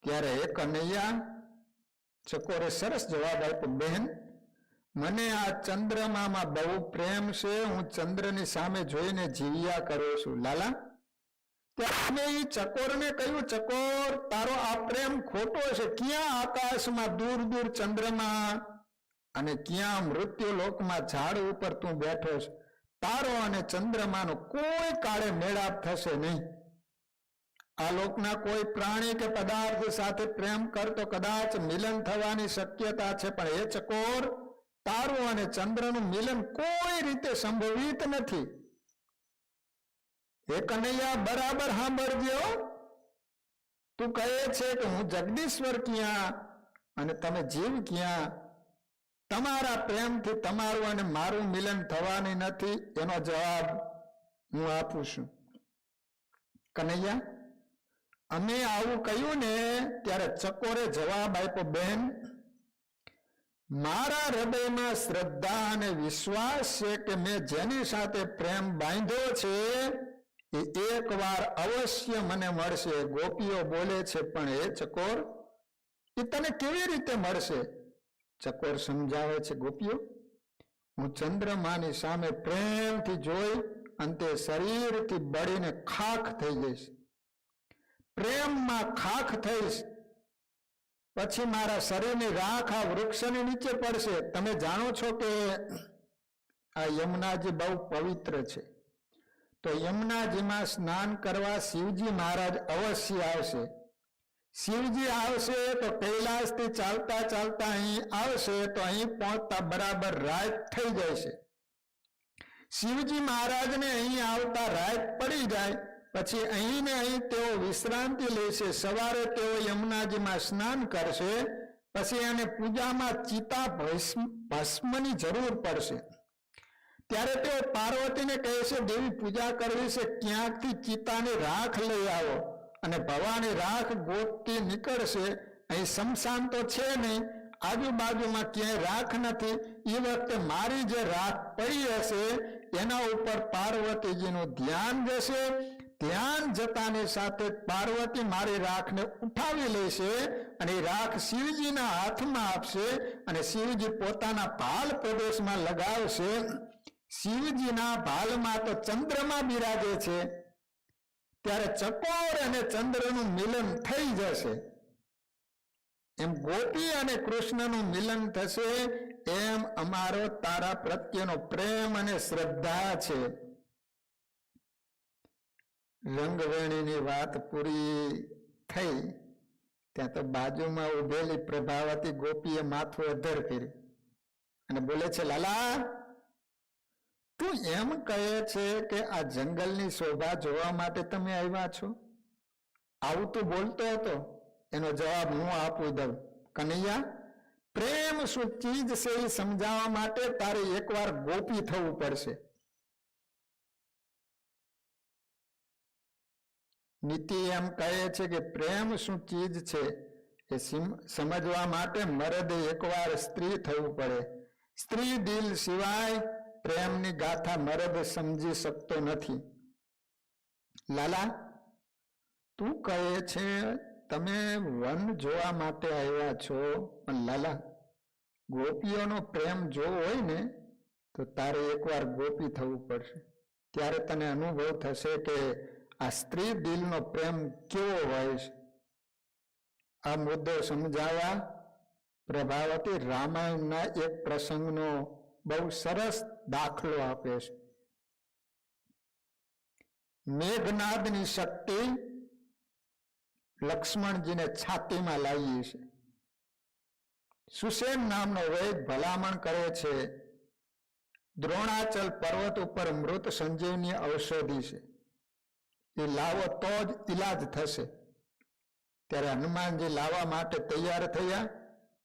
ત્યારે એક કનૈયા ચકોરે સરસ જવાબ આપ્યો, બહેન મને આ ચંદ્રમામાં બહુ પ્રેમ છે, હું ચંદ્રની સામે જોઈને જીવ્યા કરું છું. લાલા, ત્યારે એ ચકોરને કહ્યું, ચકોર તારો આ પ્રેમ ખોટો છે. ક્યાં આકાશમાં દૂર દૂર ચંદ્રમા અને ક્યાં મૃત્યુ લોકમાં ઝાડ ઉપર તું બેઠો છે. તારો અને ચંદ્રમાનો કોઈ કાળે મેળાપ થશે નહીં. આ લોકના કોઈ પ્રાણી કે પદાર્થ સાથે પ્રેમ કરતો કદાચ મિલન થવાની શક્યતા છે, પણ એ ચકોર તારું અને ચંદ્રનું મિલન કોઈ રીતે સંભવિત નથી. એ કનૈયા બરાબર સાંભળજો. તું કહે છે કે હું જગદીશ્વર ક્યાં અને તમે જીવ ક્યાં? તમારા પ્રેમથી તમારું અને મારું મિલન થવાની નથી, એનો જવાબ હું આપું છું. કનૈયા, અમે આવું કહ્યું ને ત્યારે ચકોરે જવાબ આપ્યો, બહેન મારા હૃદયમાં શ્રદ્ધા અને વિશ્વાસ છે કે મેં જેની સાથે પ્રેમ બાંધ્યો છે એ એકવાર અવશ્ય મને મળશે. ગોપીઓ બોલે છે, પણ એ ચકોર એ તને કેવી રીતે મળશે? ચકોર સમજાવે છે, ગોપીઓ હું ચંદ્રમાની સામે પ્રેમથી જોઈ અંતે શરીરથી બળીને ખાખ થઈ જઈશ. પ્રેમમાં ખાખ થઈશ, પછી મારા શરીરની રાખ આ વૃક્ષની નીચે પડશે. તમે જાણો છો કે આ યમુનાજી બહુ પવિત્ર છે, તો યમુનાજીમાં સ્નાન કરવા શિવજી મહારાજ અવશ્ય આવશે. શિવજી આવશે તો કૈલાસથી ચાલતા ચાલતા અહીં આવશે, તો અહીં પહોંચતા બરાબર રાત થઈ જશે. શિવજી મહારાજને અહીં આવતા રાત પડી જાય, પછી અહીં ને અહીં તેઓ વિશ્રાંતિ લેશે. સવારે તેઓ યમુનાજીમાં સ્નાન કરશે, પછી એને પૂજામાં ચિતા ભસ્મની જરૂર પડશે. ત્યારે તેઓ પાર્વતીને કહે છે, દેવી પૂજા કરવી છે, ક્યાંકથી ચિતાની રાખ લઈ આવો. અને ભવાની રાખ ગોતતી નીકળશે. અહીં શમશાન તો છે નહીં, આજુબાજુમાં ક્યાંય રાખ નથી. એ વખતે મારી જે રાખ પડી હશે એના ઉપર પાર્વતીજીનું ધ્યાન જશે. ધ્યાન જતાની સાથે પાર્વતી મારી રાખને ઉઠાવી લેશે અને એ રાખ શિવજીના હાથમાં આપશે અને શિવજી પોતાના ભાલ પ્રદેશમાં લગાવશે. શિવજીના ભાલમાં તો ચંદ્રમાં બિરાજે છે, ત્યારે ચકોર અને ચંદ્રનું મિલન થઈ જશે. એમ ગોપી અને કૃષ્ણનું મિલન થશે, એમ અમારો તારા પ્રત્યેનો પ્રેમ અને શ્રદ્ધા છે. રંગવેણીની વાત પૂરી થઈ ત્યાં તો બાજુમાં ઉભેલી પ્રભાવતી ગોપીએ માથું અધર કર્યું અને બોલે છે, લાલા તું એમ કહે છે કે આ જંગલની શોભા જોવા માટે તમે આવ્યા છો? આવું તું બોલતો હતો. એનો જવાબ હું આપી દઉં. કનૈયા, પ્રેમ શું ચીજ છે એ સમજાવવા માટે તારે એકવાર ગોપી થવું પડશે. નીતિ એમ કહે છે કે પ્રેમ શું ચીજ છે એ સમજવા માટે મરદે એકવાર સ્ત્રી થવું પડે. સ્ત્રી દિલ સિવાય પ્રેમની ગાથા મરદ સમજી શકતો નથી. લાલા, તું કહે છે તમે વન જોવા માટે આવ્યા છો, પણ લાલા ગોપીઓનો પ્રેમ જોવો હોય ને તો તારે એકવાર ગોપી થવું પડશે. ત્યારે તને અનુભવ થશે કે આ સ્ત્રી દિલનો પ્રેમ કેવો હોય છે. આ મુદ્દો સમજાવવા પ્રભાવતી રામાયણના એક પ્રસંગનો બહુ સરસ દાખલો આપે છે. મેઘનાદની શક્તિ લક્ષ્મણજીને છાતીમાં લાવી છે. સુસેન નામનો વૈદ ભલામણ કરે છે, દ્રોણાચલ પર્વત ઉપર મૃત સંજીવની ઔષધિ છે, એ લાવો તો જ ઈલાજ થશે. ત્યારે હનુમાનજી લાવવા માટે તૈયાર થયા.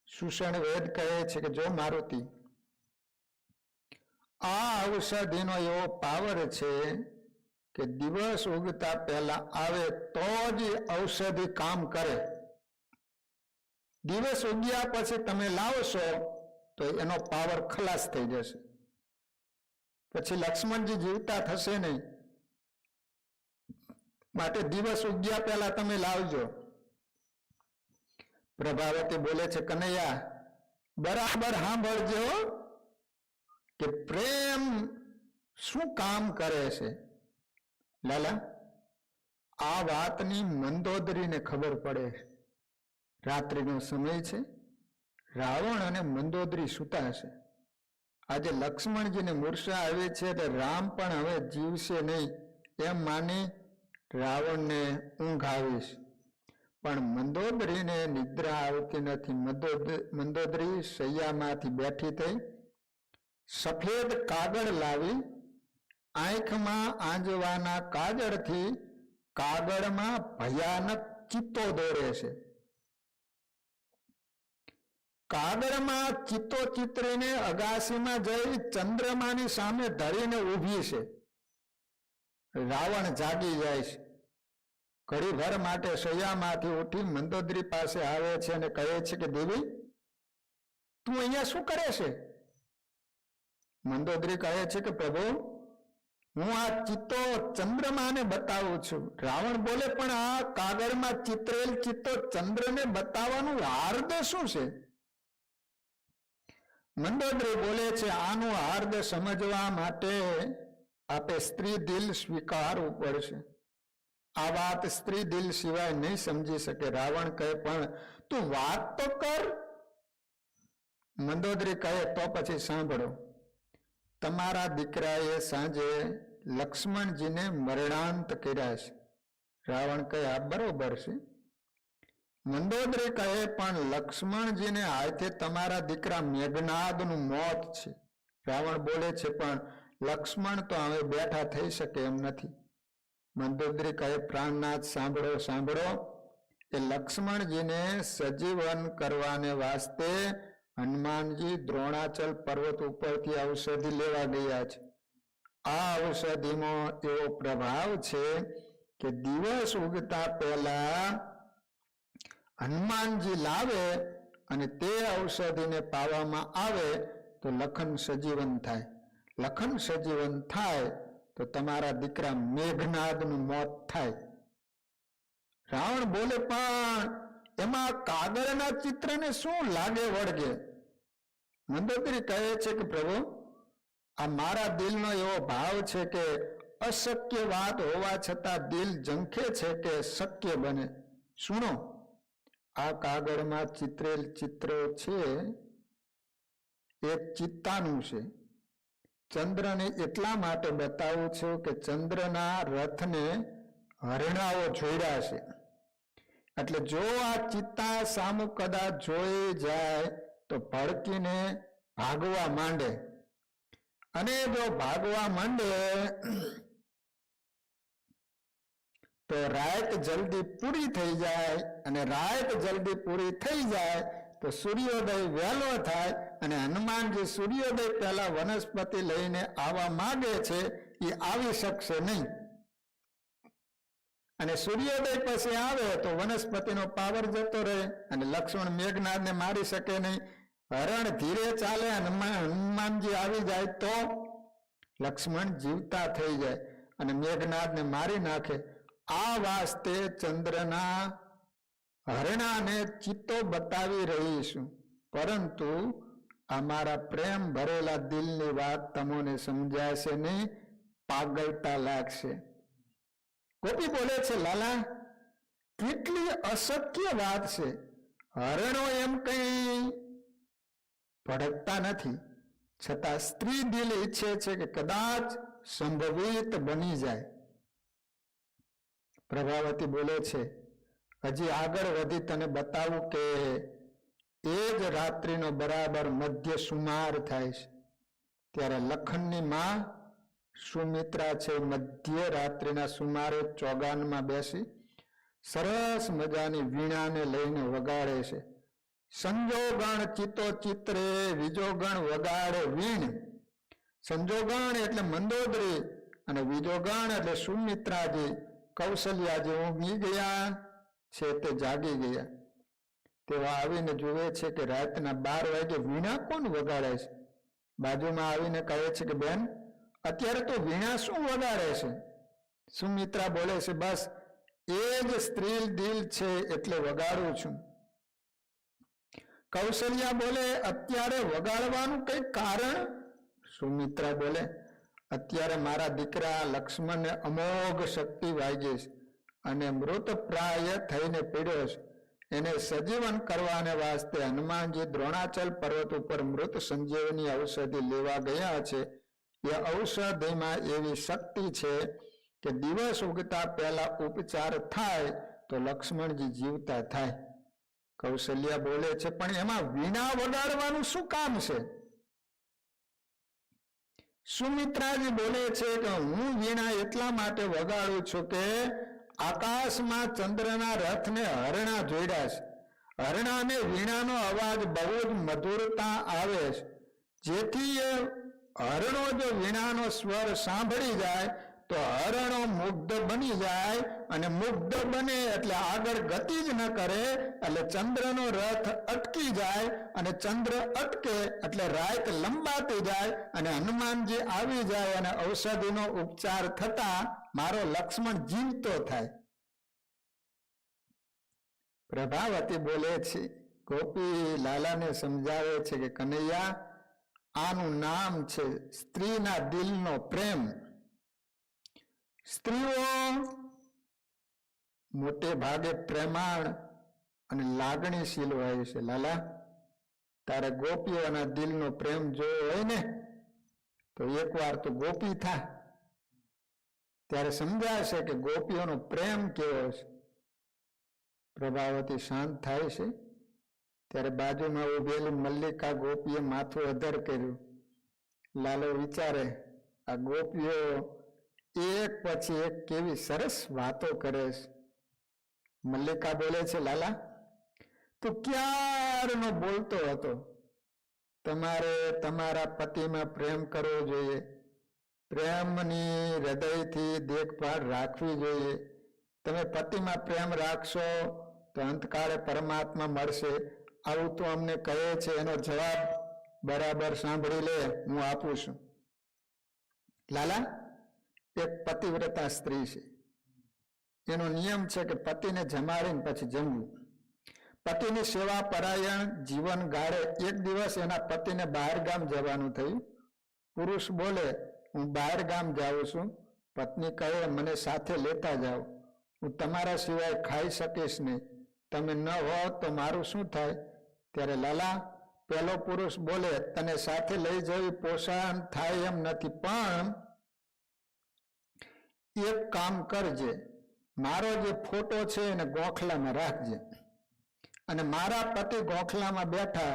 સુષણ વેદ કહે છે કે જો મારુતિ, આ ઔષધિનો એવો પાવર છે કે દિવસ ઉગતા પહેલા આવે તો જ ઔષધિ કામ કરે. દિવસ ઉગ્યા પછી તમે લાવશો તો એનો પાવર ખલાસ થઈ જશે. પછી લક્ષ્મણજી જીવતા થશે નહીં. માટે દિવસ ઉગ્યા પહેલા તમે લાવજો. પ્રભાવતી બોલે છે, કનૈયા બરાબર સાંભળજો કે પ્રેમ શું કામ કરે છે. લાલા, આ વાતની મંદોદરીને ખબર પડે. રાત્રિનો સમય છે, રાવણ અને મંદોદરી સૂતા છે. આજે લક્ષ્મણજીને મૂર્છા આવી છે એટલે રામ પણ હવે જીવશે નહીં એમ માની રાવણને ઊંઘ આવીશ. પણ મંદોદરીને નિદ્રા આવતી નથી. મંદોદરી શૈયામાંથી બેઠી થઈ, સફેદ કાગળ લાવી આંખમાં આંજવાના કાજળથી કાગળમાં ભયાનક ચિત્તો દોરે છે. કાગળમાં ચિત્તો ચિત્રીને અગાસીમાં જઈ ચંદ્રમાની સામે ધરીને ઊભી છે. રાવણ જાગી જાય છે. ઘડીભર માટે શૈયામાંથી ઉઠી મંદોદરી પાસે આવે છે અને કહે છે કે દેવી, તું અહીંયા શું કરે છે? મંદોદરી કહે છે કે પ્રભુ, હું આ ચિત્તો ચંદ્રમાને બતાવું છું. રાવણ બોલે, પણ આ કાગળમાં ચિત્રેલ ચિત્તો ચંદ્રને બતાવવાનું હાર્દ શું છે? મંદોદરી બોલે છે, આનું હાર્દ સમજવા માટે આપે સ્ત્રી દિલ સ્વીકારવું પડશે. આ વાત સ્ત્રી દિલ સિવાય નહીં સમજી શકે. રાવણ કહે, પણ તું વાત તો કર. મંદોદરી કહે, તો પછી સાંભળો. તમારા દીકરાએ સાંજે લક્ષ્મણજીને મરણાંત કર્યા છે. રાવણ કહે, આ બરોબર છે. મંદોદરી કહે, પણ લક્ષ્મણજીને હાથે તમારા દીકરા મેઘનાદનું મોત છે. રાવણ બોલે છે, પણ લક્ષ્મણ તો હવે બેઠા થઈ શકે એમ નથી. મંદોદરી કહે, પ્રાણનાથ સાંભળો સાંભળો. એ લક્ષ્મણજીને સજીવન કરવાને વાસ્તે હનુમાનજી દ્રોણાચલ પર્વત ઉપરથી ઔષધિ લેવા ગયા છે. આ ઔષધિમાં એવો પ્રભાવ છે કે દિવસ ઉગતા પહેલા હનુમાનજી લાવે અને તે ઔષધિને પાવામાં આવે તો લખન સજીવન થાય. લખન સજીવન થાય તો તમારા દીકરા મેઘનાદનું મોત થાય. રાવણ બોલે, પણ એમાં કાગળના ચિત્રને શું લાગે વળગે? મંદોદરી કહે છે કે પ્રભુ, આ મારા દિલનો એવો ભાવ છે કે અશક્ય વાત હોવા છતાં દિલ ઝંખે છે કે શક્ય બને. સુનો, આ કાગળમાં ચિત્રેલ ચિત્રો છે એ ચિત્તાનું છે. ચંદ્રને એટલા માટે બતાવું છું કે ચંદ્રના રથને હરણાઓ જોડ્યા છે. એટલે જો આ ચિત્તા સામું કદાચ જોઈ જાય તો ભડકીને ભાગવા માંડે, અને જો ભાગવા માંડે તો રાત જલ્દી પૂરી થઈ જાય, અને રાત જલ્દી પૂરી થઈ જાય તો સૂર્યોદય વહેલો થાય, અને હનુમાનજી સૂર્યોદય પહેલા વનસ્પતિ લઈને આવવા માંગે છે એ આવી શકશે નહીં. અને સૂર્યોદય પછી આવે તો વનસ્પતિનો પાવર જતો રહે અને લક્ષ્મણ મેઘનાદને મારી શકે નહીં. હરણ ધીરે ચાલે, હનુમાનજી આવી જાય તો લક્ષ્મણ જીવતા થઈ જાય અને મેઘનાદને મારી નાખે. આ વાસ્તે ચંદ્રના હરણાને ચિત્તો બતાવી રહીશું, પરંતુ અમારા પ્રેમ ભરેલા દિલની વાત તમને સમજાશે નહીં, પાગલતા લાગશે. ગોપી બોલે છે, લાલા, કેટલી અશક્ય વાત છે. હરણો એમ કઈ ભડકતા નથી, છતાં સ્ત્રી દિલ ઈચ્છે છે કે કદાચ સંભવિત બની જાય. પ્રભાવતી બોલે છે, હજી આગળ વધી તને બતાવું કે એ જ રાત્રિનો બરાબર મધ્ય સુમાર થાય છે. ત્યારે લખનની માં સુમિત્રા છે મધ્ય રાત્રિના સુમારે ચોગાનમાં બેસી સરસ મજાની વીણાને લઈને વગાડે છે. સંજોગણ ચિત્તો ચિત્રે વિજોગણ વગાડે વીણ, સંજોગણ એટલે મંદોદરી અને વિજોગણ એટલે સુમિત્રાજી કૌશલ્યાજી ઊંઘી ગયા છે તે જાગી ગયા. તેઓ આવીને જુએ છે કે રાતના 12 વાગે વીણા કોણ વગાડે છે. બાજુમાં આવીને કહે છે કે બેન, અત્યારે તો વીણા શું વગાડે છે? સુમિત્રા બોલે છે, બસ એ જ સ્ત્રી દિલ છે એટલે વગાડું છું. કૌશલ્યા બોલે, અત્યારે વગાડવાનું કઈ કારણ? સુમિત્રા બોલે, અત્યારે મારા દીકરા લક્ષ્મણને અમોઘ શક્તિ વાગી છે અને મૃત પ્રાય થઈને પીડ્યો છે. એને સજીવન કરવાને વાસ્તે હનુમાનજી દ્રોણાચલ પર્વત ઉપર મૃત સંજીવની ઔષધિ લેવા ગયા છે. એ ઔષધિમાં એવી શક્તિ છે કે દિવસ ઉગતા પહેલા ઉપચાર થાય તો લક્ષ્મણજી જીવતા થાય. કૌશલ્યા બોલે છે, પણ એમાં વીણા વગાડવાનું શું કામ છે? સુમિત્રાજી બોલે છે કે હું વીણા એટલા માટે વગાડું છું કે આકાશમાં ચંદ્રના રથને હરણા જોડ્યા છે. હરણાને વીણાનો અવાજ બહુ જ મધુરતા આવે છે. જેથી એ હરણો જો વીણાનો સ્વર સાંભળી જાય તો હરણો મુગ્ધ બની જાય અને મુગ્ધ બને એટલે આગળ ગતિ જ ન કરે એટલે ચંદ્રનો રથ અટકી જાય અને ચંદ્ર અટકે એટલે રાત લંબાતી જાય અને હનુમાનજી આવી જાય અને ઔષધિનો ઉપચાર થતા મારો લક્ષ્મણ જીવતો થાય. પ્રભાવતી બોલે છે, ગોપી લાલાને સમજાવે છે કે કનૈયા, આનું નામ છે સ્ત્રીના દિલનો પ્રેમ. સ્ત્રીઓ મોટે ભાગે પ્રેમાળ અને લાગણીશીલ હોય છે. લાલા, તારે ગોપીઓના દિલનો પ્રેમ જોયો હોય ને તો એકવાર તો ગોપી થા, ત્યારે સમજાશે કે ગોપીઓનો પ્રેમ કેવો છે. પ્રભાવતી શાંત થાય છે ત્યારે બાજુમાં ઉભેલી મલ્લિકા ગોપીએ માથું અધર કર્યું. લાલો વિચારે, આ ગોપીઓ એક પછી એક કેવી સરસ વાતો કરે છે. મલ્લિકા બોલે છે, લાલા તું ક્યારનો બોલતો હતો, તમારે તમારા પતિમાં પ્રેમ કરવો જોઈએ, પ્રેમની હૃદયથી દેખભાળ રાખવી જોઈએ. તમે પતિમાં પ્રેમ રાખશો તો અંતકાળે પરમાત્મા મળશે. આવું તો અમને કહે છે, એનો જવાબ બરાબર સાંભળી લે, હું આપું છું. લાલા, એક પતિવ્રતા સ્ત્રી છે, એનો નિયમ છે કે પતિને જમાડીને પછી જમવું. પતિની સેવા પરાયણ જીવન ગાળે એક દિવસ એના પતિને બહાર ગામ જવાનું થયું. પુરુષ બોલે, હું બહાર ગામ જાઉં છું. પત્ની કહે, મને સાથે લેતા જાઓ, હું તમારા સિવાય ખાઈ શકીશ નહીં, તમે ન હો તો મારું શું થાય? ત્યારે લાલા, પેલો પુરુષ બોલે, તને સાથે લઈ જવી પોષણ થાય એમ નથી, પણ એક કામ કરજે, મારો જે ફોટો છે એને ગોખલામાં રાખજે અને મારા પતિ ગોખલામાં બેઠા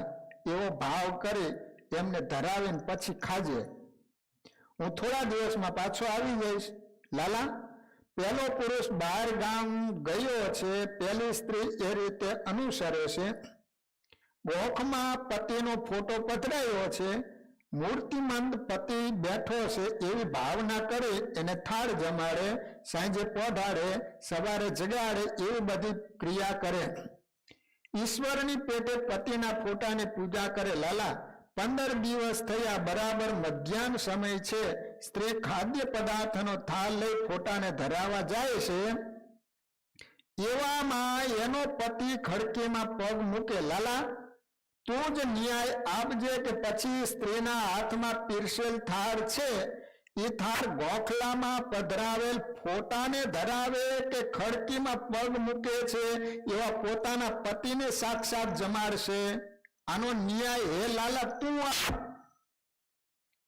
એવો ભાવ કરી એમને ધરાવીને પછી ખાજે. હું થોડા દિવસમાં પાછો આવી જઈશ. લાલા, પેલો પુરુષ બહાર ગામ ગયો છે, પેલી સ્ત્રી એ રીતે અનુસરે છે. ગોખમાં પતિનો ફોટો પધરાયો છે, મૂર્તિમંત પતિ બેઠો છે એવી ભાવના કરે, એને થાળ જમાડે, સાંજે પોઢાડે, સવારે જગાડે, એવી બધી ક્રિયા કરે. ઈશ્વરની પેટે પતિના ફોટાની પૂજા કરે. લાલા, 15 દિવસ થયા, બરાબર મધ્યાહન સમય છે, સ્ત્રી ખાદ્ય પદાર્થનો થાળ લઈ ફોટાને ધરાવવા જાય છે. એવામાં એનો પતિ ખડકીમાં પગ મૂકે. લાલા, તું જ ન્યાય આપજે કે પછી સ્ત્રીના હાથમાં પીરસેલ થાળ છે એ થાળ ગોખલામાં પધરાવેલ ફોટાને ધરાવે કે ખડકીમાં પગ મૂકે છે એવા પોતાના પતિને સાક્ષાત જમાડશે? આનો ન્યાય હે લાલા તું આપ.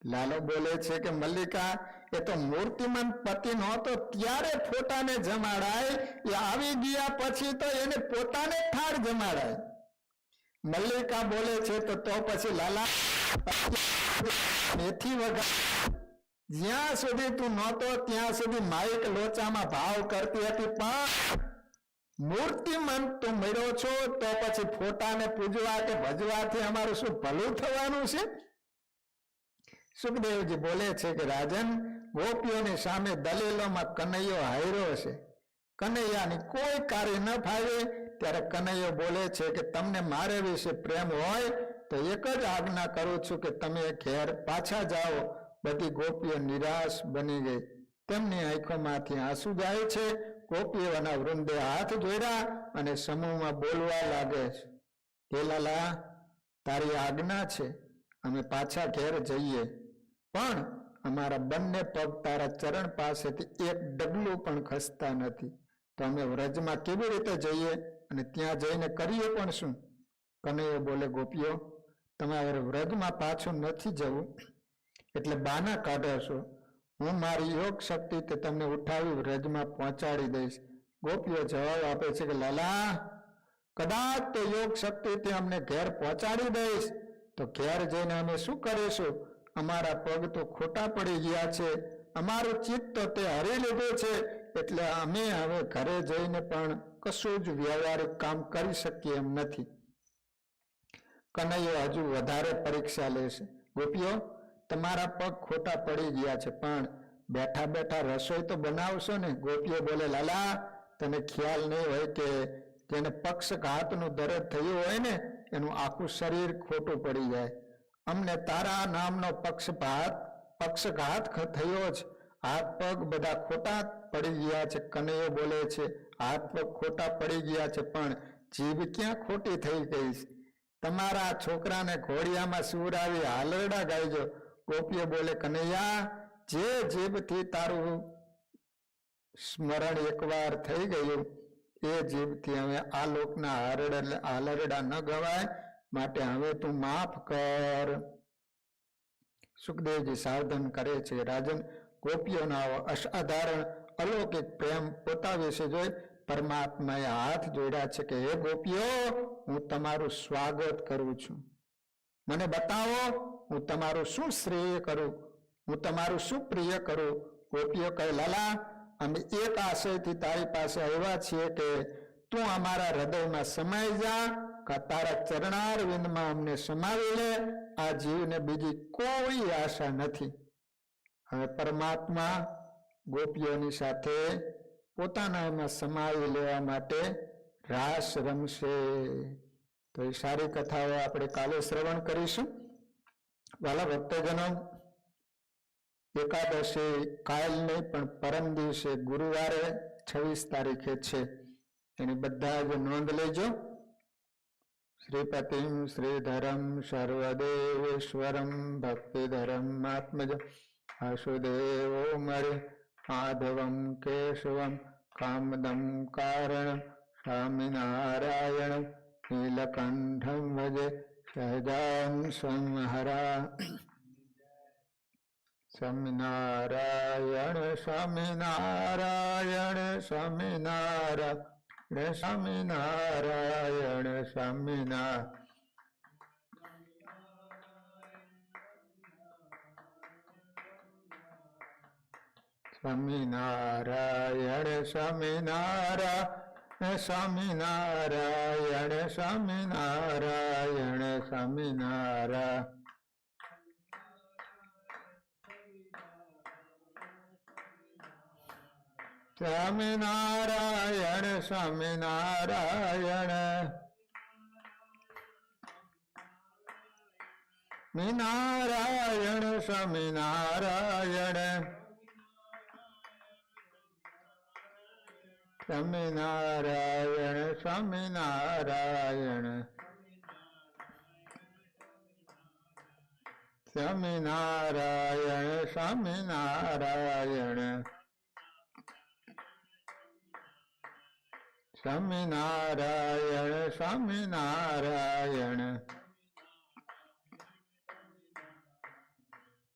લાલો બોલે છે કે મલ્લિકા, એ તો મૂર્તિમંત પતિ નહોતો ત્યારે ફોટાને જમાડાય, એ આવી ગયા પછી તો એને પોતાને થાળ જમાડાય. મલ્લિકા બોલે છે, તો પછી લાલા મેથી વગર જ્યાં સુધી તું નહોતો ત્યાં સુધી માઇક લોચામાં ભાવ કરતી હતી, પણ મૂર્તિમંત તું મળ્યો છો તો પછી ફોટાને પૂજવા કે ભજવાથી અમારું શું ભલું થવાનું છે? સુખદેવજી બોલે છે કે રાજન, ગોપીઓની સામે દલીલોમાં કનૈયો હાર્યો છે. કનૈયાની કોઈ કાર્ય ન ફાવે ત્યારે કનૈયો બોલે છે કે તમને મારે વિશે પ્રેમ હોય તો એક જ આજ્ઞા કરું છું કે તમે ઘેર પાછા જાઓ. બધી ગોપીઓ નિરાશ બની ગઈ. તેમની આંખોમાંથી આંસુ જાય છે. ગોપીઓના વૃંદે હાથ જોડ્યા અને સમૂહમાં બોલવા લાગે છે, હે લાલા, તારી આજ્ઞા છે, અમે પાછા ઘેર જઈએ, પણ અમારા બંને પગ તારા ચરણ પાસેથી એક ડગલું પણ ખસતા નથી. તો અમે વ્રજમાં કેવી રીતે જઈએ અને ત્યાં જઈને કરીએ પણ શું? કનૈયો બોલે, ગોપીઓ, તમારે વ્રજમાં પાછું નથી જવું એટલે બાના કાઢો છો. હું મારી યોગ શક્તિથી તમને ઉઠાવી વ્રજમાં પહોંચાડી દઈશ. ગોપીઓ જવાબ આપે છે કે લાલા, કદાચ તે યોગ શક્તિથી અમને ઘેર પહોંચાડી દઈશ તો ઘેર જઈને અમે શું કરીશું? અમારા પગ તો ખોટા પડી ગયા છે, અમારું ચિત્ત તો તે હરી લીધું છે, એટલે અમે હવે ઘરે જઈને પણ કશું જ વ્યવહારિક કામ કરી શકીએ એમ નથી. કનૈયો હજુ વધારે પરીક્ષા લેશે. ગોપીઓ, તમારા પગ ખોટા પડી ગયા છે, પણ બેઠા બેઠા રસોઈ તો બનાવશો ને? ગોપીઓ બોલે, લાલા, તને ખ્યાલ નહીં હોય કે જેને પક્ષઘાતનું દર્દ થયું હોય ને એનું આખું શરીર ખોટું પડી જાય. અમને તારા નામનો પક્ષઘાત થયો જ. હાથ પગ બધા ખોટા પડી ગયા છે. કનૈયો બોલે છે, હાથ પગ ખોટા પડી ગયા છે, પણ જીભ ક્યાં ખોટી થઈ ગઈ છે? તમારા છોકરાને ઘોડિયામાં સુવડાવી હાલરડા ગાઈજો. ગોપીઓ બોલે, કનૈયા, જે જીભથી તારું સ્મરણ એકવાર થઈ ગયું એ જીભથી હવે આ લોકના હાલરડા ન ગવાય, માટે હવે તું માફ કર. સુખદેવજી સાવધાન કરે છે. રાજન, ગોપીઓનો આવો અસાધારણ અલૌકિક પ્રેમ પોતા વિશે જોઈ પરમાત્માએ હાથ જોડ્યા છે કે હે ગોપીઓ, હું તમારું સ્વાગત કરું છું. મને બતાવો, હું તમારું શું શ્રેય કરું, હું તમારું શું પ્રિય કરું? ગોપીઓ કહે, લાલા, અમે એક આશયથી તારી પાસે આવ્યા છીએ કે તું અમારા હૃદયમાં સમાઈ જા, કે તારા ચરણારવિંદમાં અમને સમાવી લે. આ જીવને બીજી કોઈ આશા નથી. હવે પરમાત્મા ગોપીઓની સાથે પોતાના એમાં સમાવી લેવા માટે રાસ રમશે. તો એ સારી કથાઓ આપણે કાલે શ્રવણ કરીશું. વાલા ભક્તજનો, એકાદશી કાલ નહીં પણ પરમ દિવસે ગુરુવારે 26 તારીખે છે. એની બધા જ નોંધ લેજો. શ્રીપતિમ શ્રીધરમ સર્વદેવેશ્વરમ ભક્તિધરમ આત્મજ વાસુદેવો મરે માધવમ કેશવમ કામદમ કારણ સ્વામિનારાયણ નીલકંઠમ ભજે સહજાન સંહરા. સ્વામિનારાયણ સ્વામિનારાયણ સ્વામિનારાયણ સ્વામિનારાયણ સ્વામિનારાયણ. સ્વામિનારાયણ સ્વામિનારાયણ સ્વામિનારાયણ સ્વામિનારાયણ સ્વામિનારાયણ. સ્વામિનારાયણ સ્વામિનારાયણ સ્વામિનારાયણ સ્વામિનારાયણ સ્વામિનારાયણ સ્વામિનારાયણ સ્વામિનારાયણ સ્વામિનારાયણ સ્વામિનારાયણ સ્વામિનારાયણ.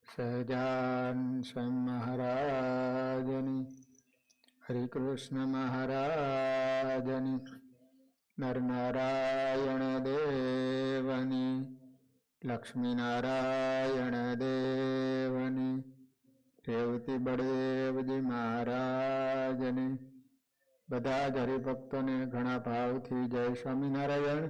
સહજાન સ્વામી મહારાજની, હરિકૃષ્ણ મહારાજની, નરનારાયણ દેવની, લક્ષ્મીનારાયણ દેવની, રેવતી બળદેવજી મહારાજની. બધા જ હરિભક્તોને ઘણા ભાવથી જય સ્વામિનારાયણ.